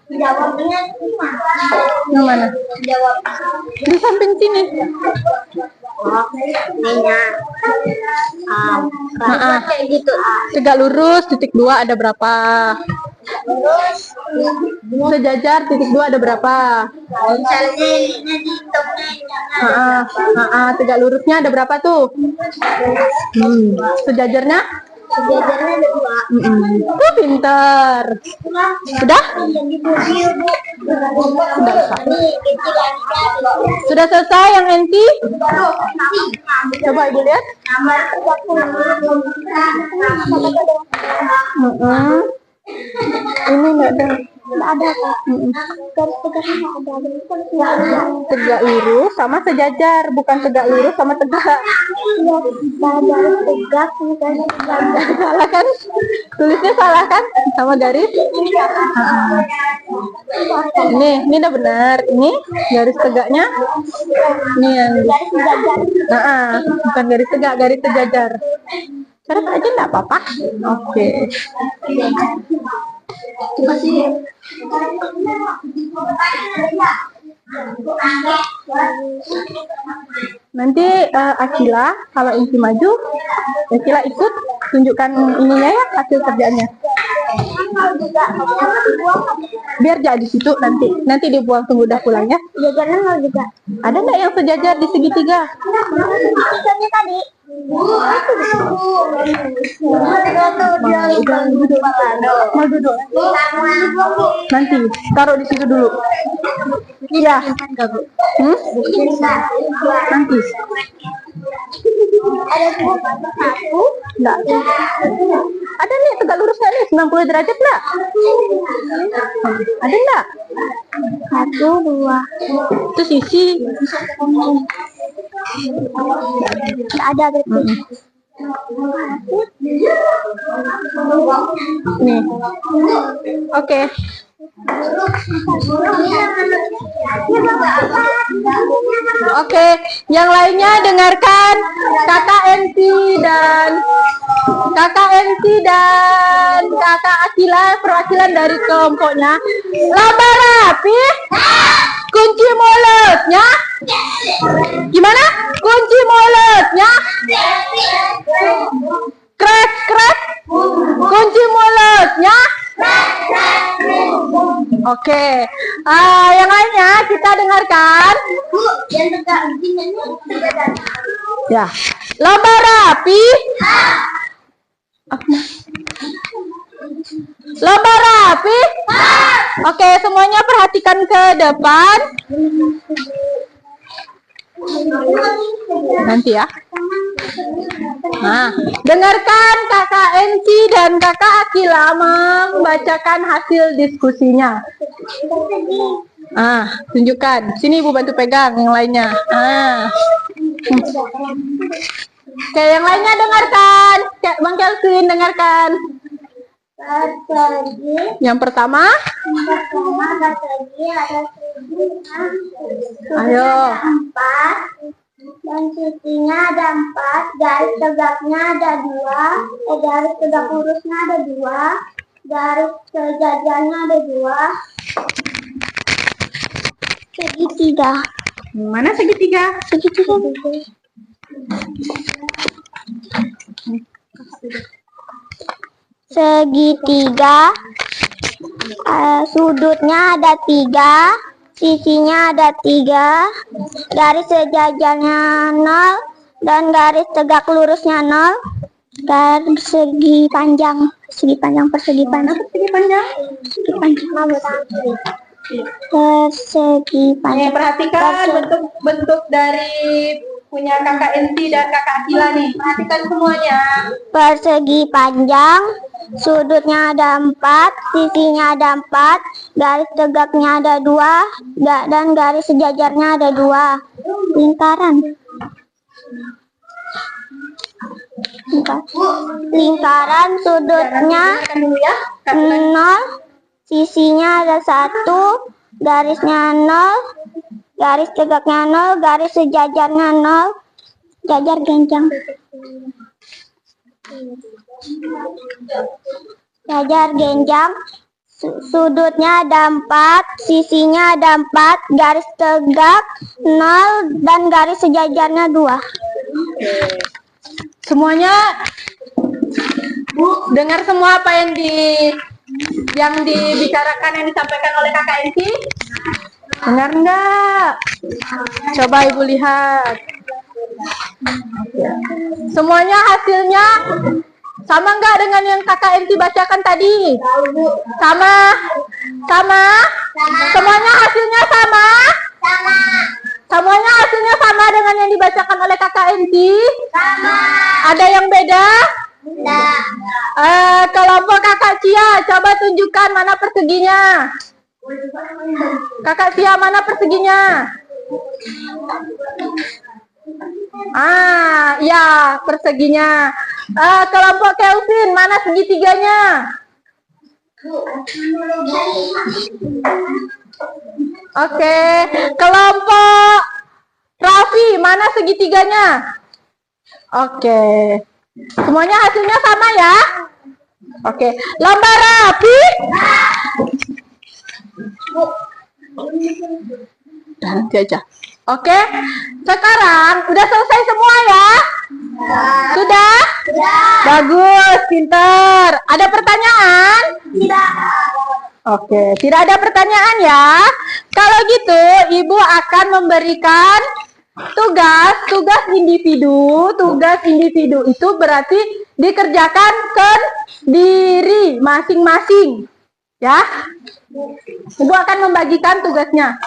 Jawabnya Yang mana? jawab Di samping sini. Maaf. kayak gitu. Tegak lurus titik 2 ada berapa? Terus Sejajar titik 2 ada berapa? misalnya ini dihitungnya Tegak lurusnya ada berapa tuh? Sejajarnya? sejajarnya ada 2. Oh, pintar. Sudah? Sudah selesai yang NT? Coba Ibu lihat. Nomor 30. Ini enggak ada. Nggak ada kak. Garis tegaknya nggak ada. Tegak lurus sama sejajar, bukan tegak lurus sama tegak. Garis tegak sama garis sejajar. Salah kan? Tulisnya salah kan? Sama garis. Ini udah benar. Ini garis tegaknya. Ini yang Garis sejajar. bukan garis tegak, garis sejajar. Coret aja enggak apa-apa. Oke. Nanti Akila kalau Inti maju, Akila ikut tunjukkan ininya ya, hasil kerjaannya. Biar jadi situ nanti dibuang tunggu udah pulang ya. Sejajarnya nol juga. Ada nggak yang sejajar di segitiga? Misalnya tadi. Mau duduk. Nanti taruh di situ dulu. Iya. Nanti. Ada 1. Enggak. Ada nih tegak lurusnya nih 90 derajat enggak? Ada enggak? 1, 2. Itu sisi. Nggak ada berarti. Nih. Oke. Oke, yang lainnya dengarkan kakak NT dan kakak Akila, perwakilan dari kelompoknya. Laba rapi, kunci mulutnya. Gimana? Kunci mulutnya. Krek krek. Kunci mulutnya. Oke. Yang lainnya kita dengarkan. Bu, yang tegak begini sejajar. Ya. Laba rapi. Laba rapi. Oke, semuanya perhatikan ke depan. Nanti ya. Nah, dengarkan kakak Enci dan kakak Akila membacakan hasil diskusinya. Tunjukkan. Sini Ibu bantu pegang yang lainnya. Oke, yang lainnya dengarkan. Bang Kelvin dengarkan. Yang pertama. Ada Ayo. 4 Dan sisinya ada 4, garis tegaknya ada 2, garis tegak lurusnya ada 2, garis sejajarnya ada 2, segitiga. Mana segitiga? Segitiga. Segitiga, sudutnya ada 3, sisinya ada 3, garis sejajarnya 0, dan garis tegak lurusnya 0, garis persegi panjang persegi panjang. Persegi panjang. Nih, perhatikan bentuk dari punya kakak Enti dan kakak Akila nih. Perhatikan semuanya. Persegi panjang, sudutnya ada 4, sisinya ada 4, garis tegaknya ada 2, dan garis sejajarnya ada 2. Lingkaran sudutnya 0, sisinya ada 1, garisnya 0, garis tegaknya 0, garis sejajarnya 0, jajar genjang. Jajar genjang, sudutnya ada 4, sisinya ada 4, garis tegak 0, dan garis sejajarnya 2. Semuanya dengar semua apa yang dibicarakan, yang disampaikan oleh kakak Enti? Dengar enggak? Coba ibu lihat. Semuanya hasilnya sama enggak dengan yang kakak Enti bacakan tadi? Sama? Sama? Semuanya hasilnya sama? Sama. Semuanya hasilnya sama dengan yang dibacakan oleh kakak Enti? Sama. Ada yang beda? Tidak. Kelompok kakak Cia, coba tunjukkan mana perseginya. Kakak Cia, mana perseginya? Ya, perseginya. Kelompok Kelvin, mana segitiganya? Oke, kelompok Raffi, mana segitiganya? Oke, semuanya hasilnya sama ya? Oke, lomba rapi. Nanti aja. Oke, sekarang udah selesai semua ya? Sudah? Bagus, pinter. Ada pertanyaan? Tidak. Oke, tidak ada pertanyaan ya. Kalau gitu, Ibu akan memberikan tugas individu. Tugas individu itu berarti dikerjakan sendiri masing-masing. Ya. Ibu akan membagikan tugasnya.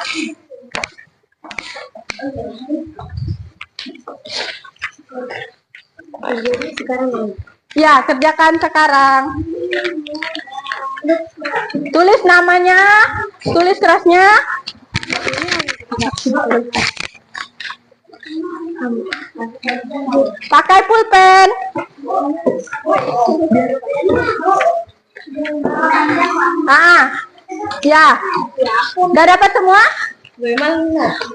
Ya, kerjakan sekarang. Tulis namanya, tulis kerasnya. Pakai pulpen. Ya. Udah dapat semua?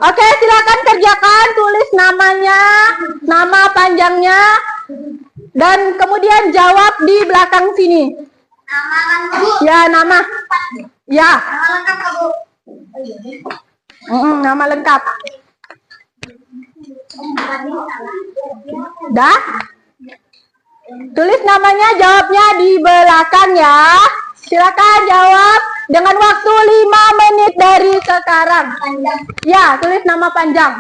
Oke, silakan kerjakan, tulis namanya, nama panjangnya, dan kemudian jawab di belakang sini. Ya, nama. Ya. Nama lengkap. Dah? Tulis namanya, jawabnya di belakang ya. Silakan jawab dengan waktu 5 menit dari sekarang. Ya, tulis nama panjang.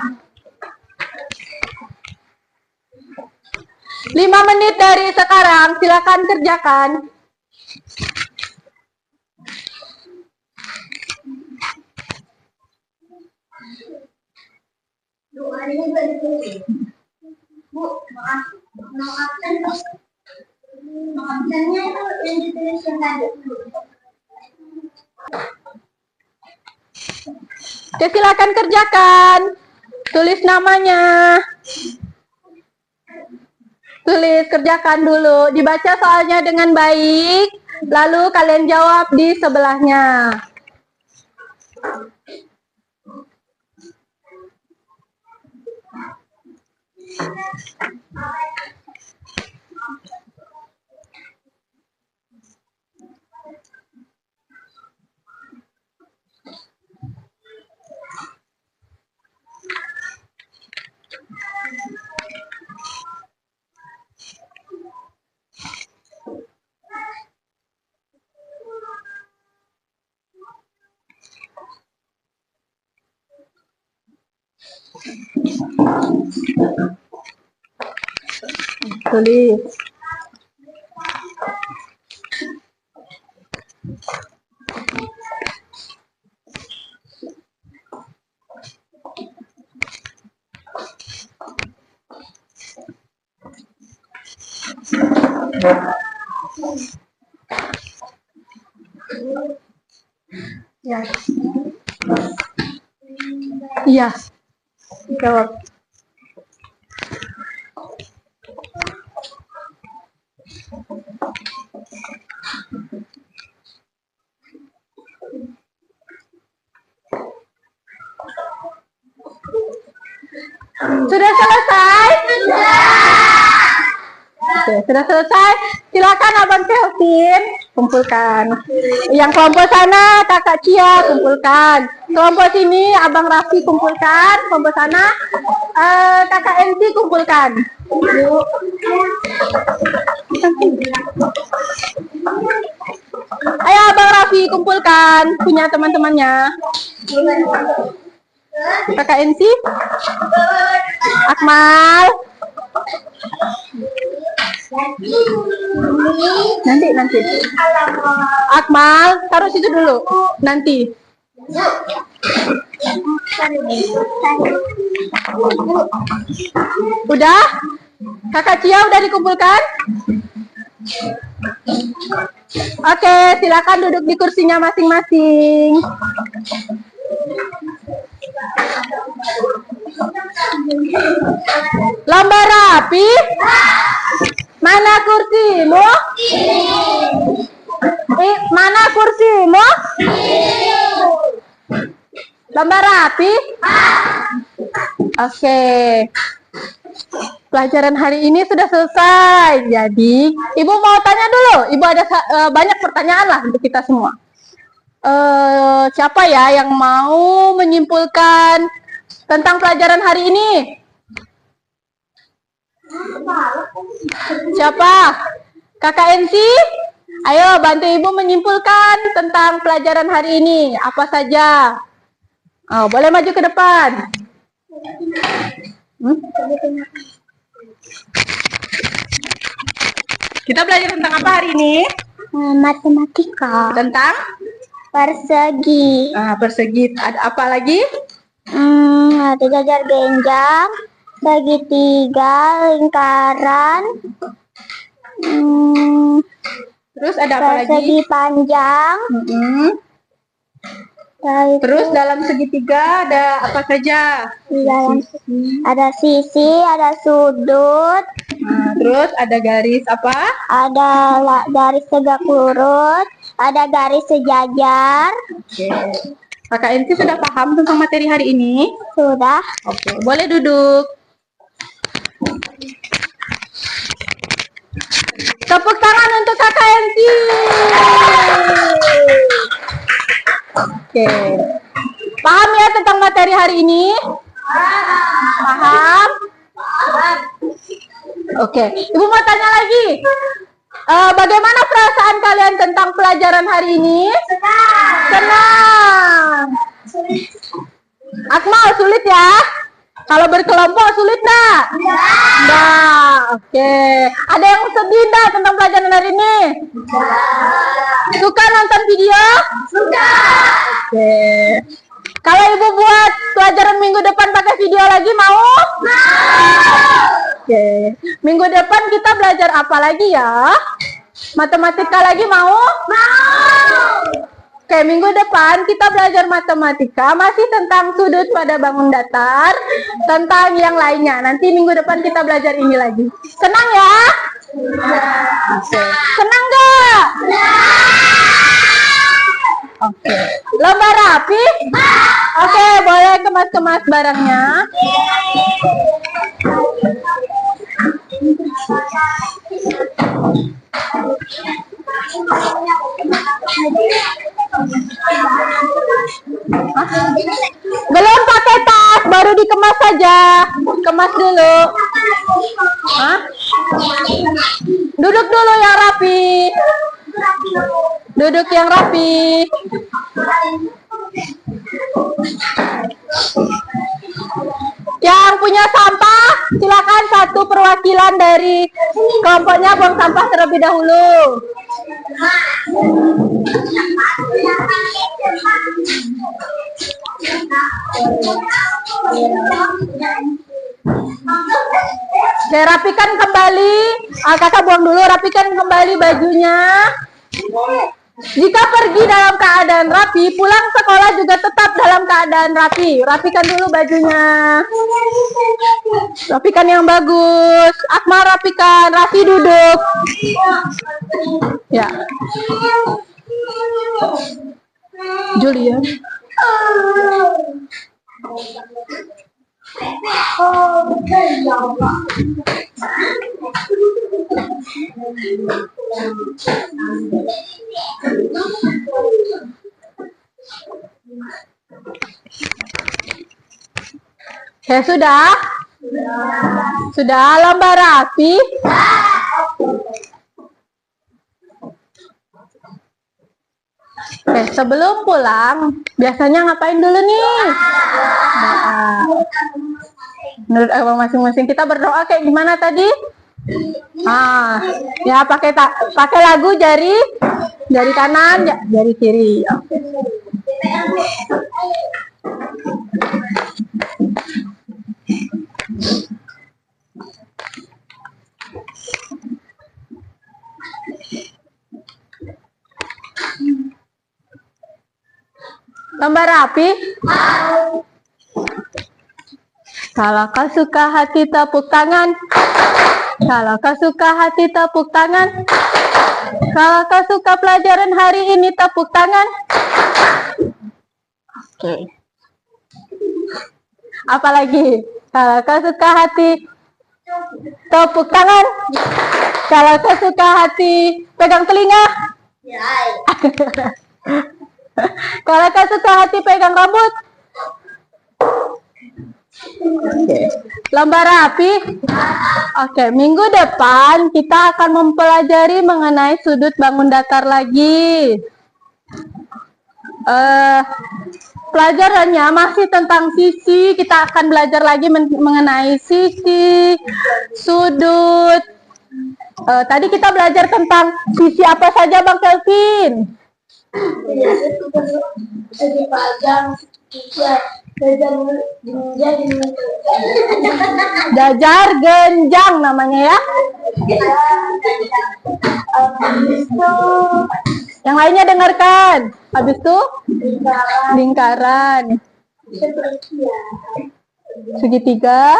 5 menit dari sekarang, silakan kerjakan. Absennya itu yang ditulis yang tadi. Oke, silakan kerjakan. Tulis namanya. Tulis, kerjakan dulu. Dibaca soalnya dengan baik. Lalu kalian jawab di sebelahnya. Tulis. Ya. Iya. Jawab. Sudah selesai? Oke, sudah selesai. Silakan Abang Kelvin kumpulkan. Yang kelompok sana Kakak Cia kumpulkan. Kelompok sini Abang Raffi kumpulkan. Kelompok sana Kakak MC kumpulkan. Ayo Abang Raffi kumpulkan punya teman-temannya. Kakak MC, Akmal, nanti. Akmal, taruh situ dulu. Nanti. Udah? Kakak Cia udah dikumpulkan? Oke, silakan duduk di kursinya masing-masing. Lomba rapi. Mana kursimu? Mana kursimu? Lomba rapi. Oke. Pelajaran hari ini sudah selesai. Jadi, Ibu mau tanya dulu. Ibu ada banyak pertanyaan lah untuk kita semua. Siapa ya yang mau menyimpulkan tentang pelajaran hari ini? Siapa? Kakak NC? Ayo bantu Ibu menyimpulkan tentang pelajaran hari ini. Apa saja? Oh, boleh maju ke depan. Kita belajar tentang apa hari ini? Matematika. Tentang? Persegi. Persegi. Ada apa lagi? Ada jajar genjang, segitiga, lingkaran. Terus ada apa lagi? Persegi panjang. Terus dalam segitiga ada apa saja? Ada sisi, ada sudut. Terus ada garis apa? Ada garis tegak lurus, ada garis sejajar. Oke. Kakak Enci sudah paham tentang materi hari ini? Sudah. Oke, boleh duduk. Tepuk tangan untuk Kakak Enci. Oke. Paham ya tentang materi hari ini? Paham? Oke. Ibu mau tanya lagi. Bagaimana perasaan kalian tentang pelajaran hari ini? Senang. Akmal, sulit ya? Kalau berkelompok sulit nggak? Nggak. Oke. Ada yang sedih nggak tentang pelajaran hari ini? Suka nonton video? Suka. Oke. Kalau Ibu buat pelajaran minggu depan pakai video lagi mau? Oke. Minggu depan kita belajar apa lagi ya? Matematika lagi mau? Oke, minggu depan kita belajar matematika masih tentang sudut pada bangun datar, tentang yang lainnya. Nanti minggu depan kita belajar ini lagi. Senang ya? Oke. Senang nggak? Oke. Lomba rapi? Oke, boleh kemas-kemas barangnya. Belum pakai tas, baru dikemas saja. Kemas dulu. Hah? Duduk dulu yang rapi. Duduk yang rapi. Yang punya sampah, silakan satu perwakilan dari kelompoknya buang sampah terlebih dahulu. Oke, rapikan kembali. Kakak buang dulu, rapikan kembali bajunya. Jika pergi dalam keadaan rapi, pulang sekolah juga tetap dalam keadaan rapi. Rapikan dulu bajunya. Rapikan yang bagus. Akmal rapikan. Rafi duduk. Ya. Julian. Ya sudah? Sudah lembar rapi? Oke, sebelum pulang, biasanya ngapain dulu nih? Menurut agama masing-masing kita berdoa kayak gimana tadi? Ya pakai lagu jari kanan, jari kiri. Oke. Lembar rapi? Kalau kau suka hati tepuk tangan. Kalau kau suka hati tepuk tangan. Kalau kau suka pelajaran hari ini tepuk tangan. Oke. Apalagi? Kalau kau suka hati tepuk tangan. Kalau kau suka hati pegang telinga. Kalau kau suka hati pegang rambut. Oke. Lembar rapi. Oke, minggu depan kita akan mempelajari mengenai sudut bangun datar lagi. Pelajarannya masih tentang sisi. Kita akan belajar lagi mengenai sisi, sudut. Tadi kita belajar tentang sisi apa saja, Bang Kelvin? Segi panjang, Jajar genjang namanya ya. Yang lainnya dengarkan. Habis itu lingkaran. Segitiga.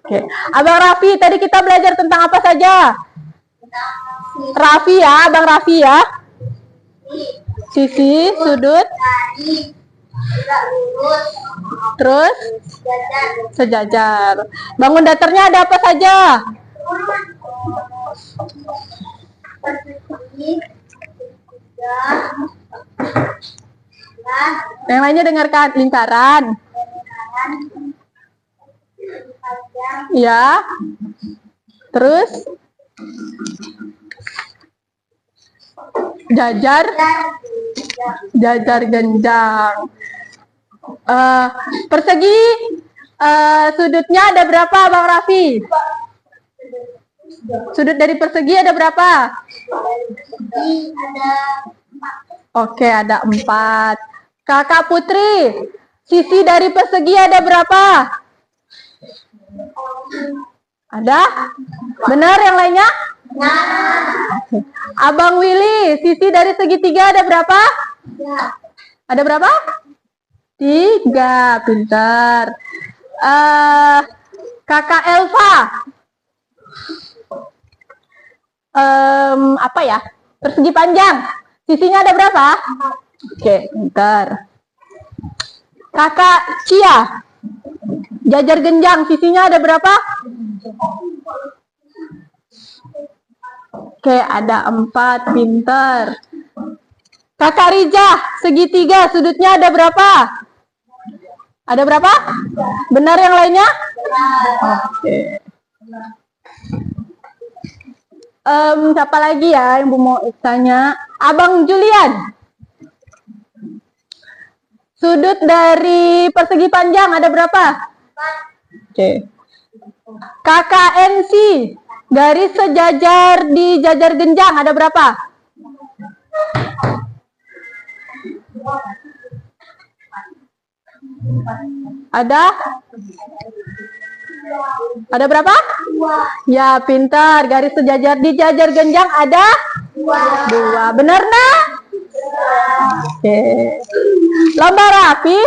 Oke. Abang Raffi, tadi kita belajar tentang apa saja? Raffi ya, Abang Raffi ya. Sisi, sudut, terus sejajar. Bangun datarnya ada apa saja? Yang lainnya dengarkan. Lingkaran. Ya. Terus jajar. Jajar genjang. Persegi sudutnya ada berapa, Bang Raffi? Sudut dari persegi ada berapa? Oke, ada 4. Kakak Putri, sisi dari persegi ada berapa? Ada? Benar yang lainnya? Abang Willy, sisi dari segitiga ada berapa? Ada berapa? 3, pintar. Kakak Elva, apa ya? Persegi panjang, sisinya ada berapa? Oke, pintar. Kakak Cia, jajar genjang, sisinya ada berapa? Oke, ada 4, pinter. Kakak Rija, segitiga, sudutnya ada berapa? Ada berapa? Benar yang lainnya? Oke. Siapa lagi ya yang mau tanya? Abang Julian. Sudut dari persegi panjang ada berapa? Oke. Kakak NC, garis sejajar di jajar genjang ada berapa? Ada? Ada berapa? 2. Ya, pintar. Garis sejajar di jajar genjang ada? 2. Benar, nak? Oke. Lomba rapi?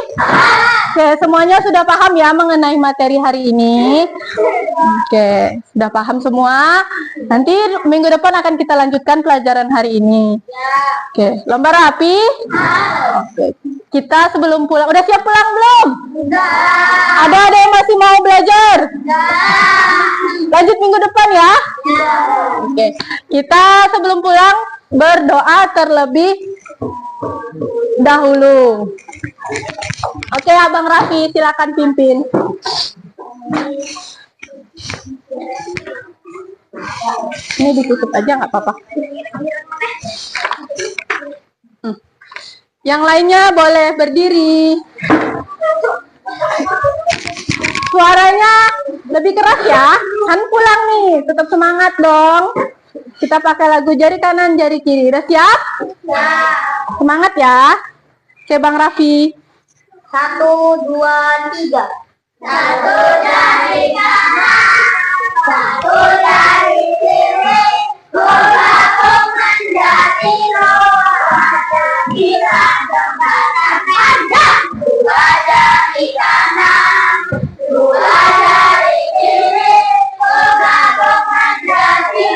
Oke, semuanya sudah paham ya mengenai materi hari ini? Oke, sudah paham semua? Nanti minggu depan akan kita lanjutkan pelajaran hari ini. Oke, lomba rapi? Oke. Kita sebelum pulang, udah siap pulang belum? Ada yang masih mau belajar? Lanjut minggu depan ya? Oke. Kita sebelum pulang berdoa terlebih dahulu. Oke, Abang Raffi, silakan pimpin. Ini ditutup aja nggak apa-apa. Yang lainnya boleh berdiri. Suaranya lebih keras ya. Kan pulang nih, tetap semangat dong. Kita pakai lagu jari kanan, jari kiri. Udah siap? Ya. Semangat ya. Oke, Bang Raffi. 1, 2, 3. 1 jari kanan, 1 jari kiri, bergabung menjadi kita jembatan panjang. 2 jari kanan, 2 jari kiri, bergabung menjadi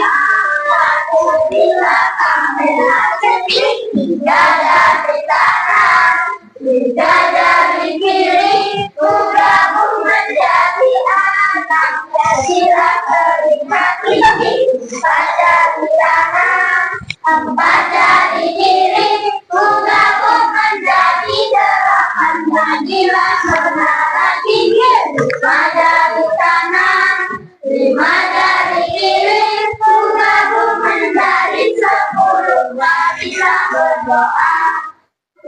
satu bila kamera sendiri. 3 jari kanan, 3 jari kiri, bergabung menjadi anak. Jadilah terlihat tinggi. 4 jari kanan, 4 jari kiri, bergabung menjadi 8. Jadilah menara tinggi. 5 jari kanan, 5 jari kiri, bergabung menjadi 10. Marilah berdoa.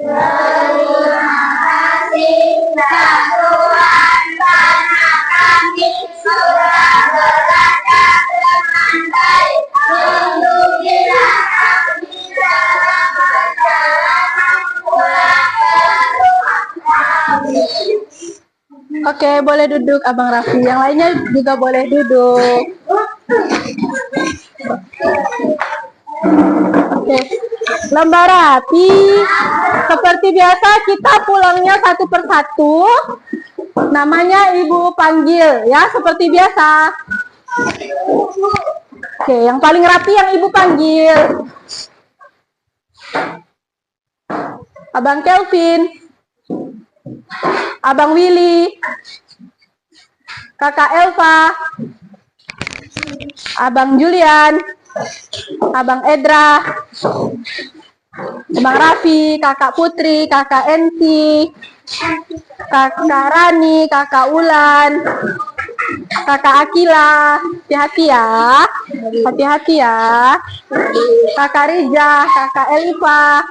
Terima kasih ya Tuhan, karena kami sudah belajar dengan baik. Lindungilah kami dalam perjalanan pulang ke rumah kami. Oke, boleh duduk Abang Raffi. Yang lainnya juga boleh duduk. Oke, lomba rapi. Seperti biasa kita pulangnya satu persatu. Namanya Ibu panggil ya, seperti biasa. Oke, yang paling rapi yang Ibu panggil. Abang Kelvin, Abang Willy, Kakak Elva, Abang Julian, Abang Edra, Abang Raffi, Kakak Putri, Kakak Ensi, Kakak Rani, Kakak Ulan, Kakak Akila. Hati-hati ya. Hati-hati ya. Kakak Rija, Kakak Elifa,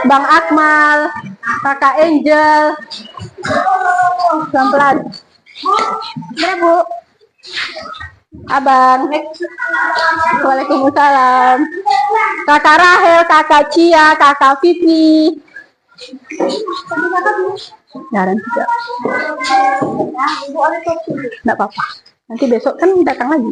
Bang Akmal, Kakak Angel. Pelan-pelan. Ya, Bu. Abang. Waalaikumsalam. Kakak Rahel, Kakak Cia, Kakak Vivi. Jarang juga. Nggak apa-apa. Nanti besok kan datang lagi.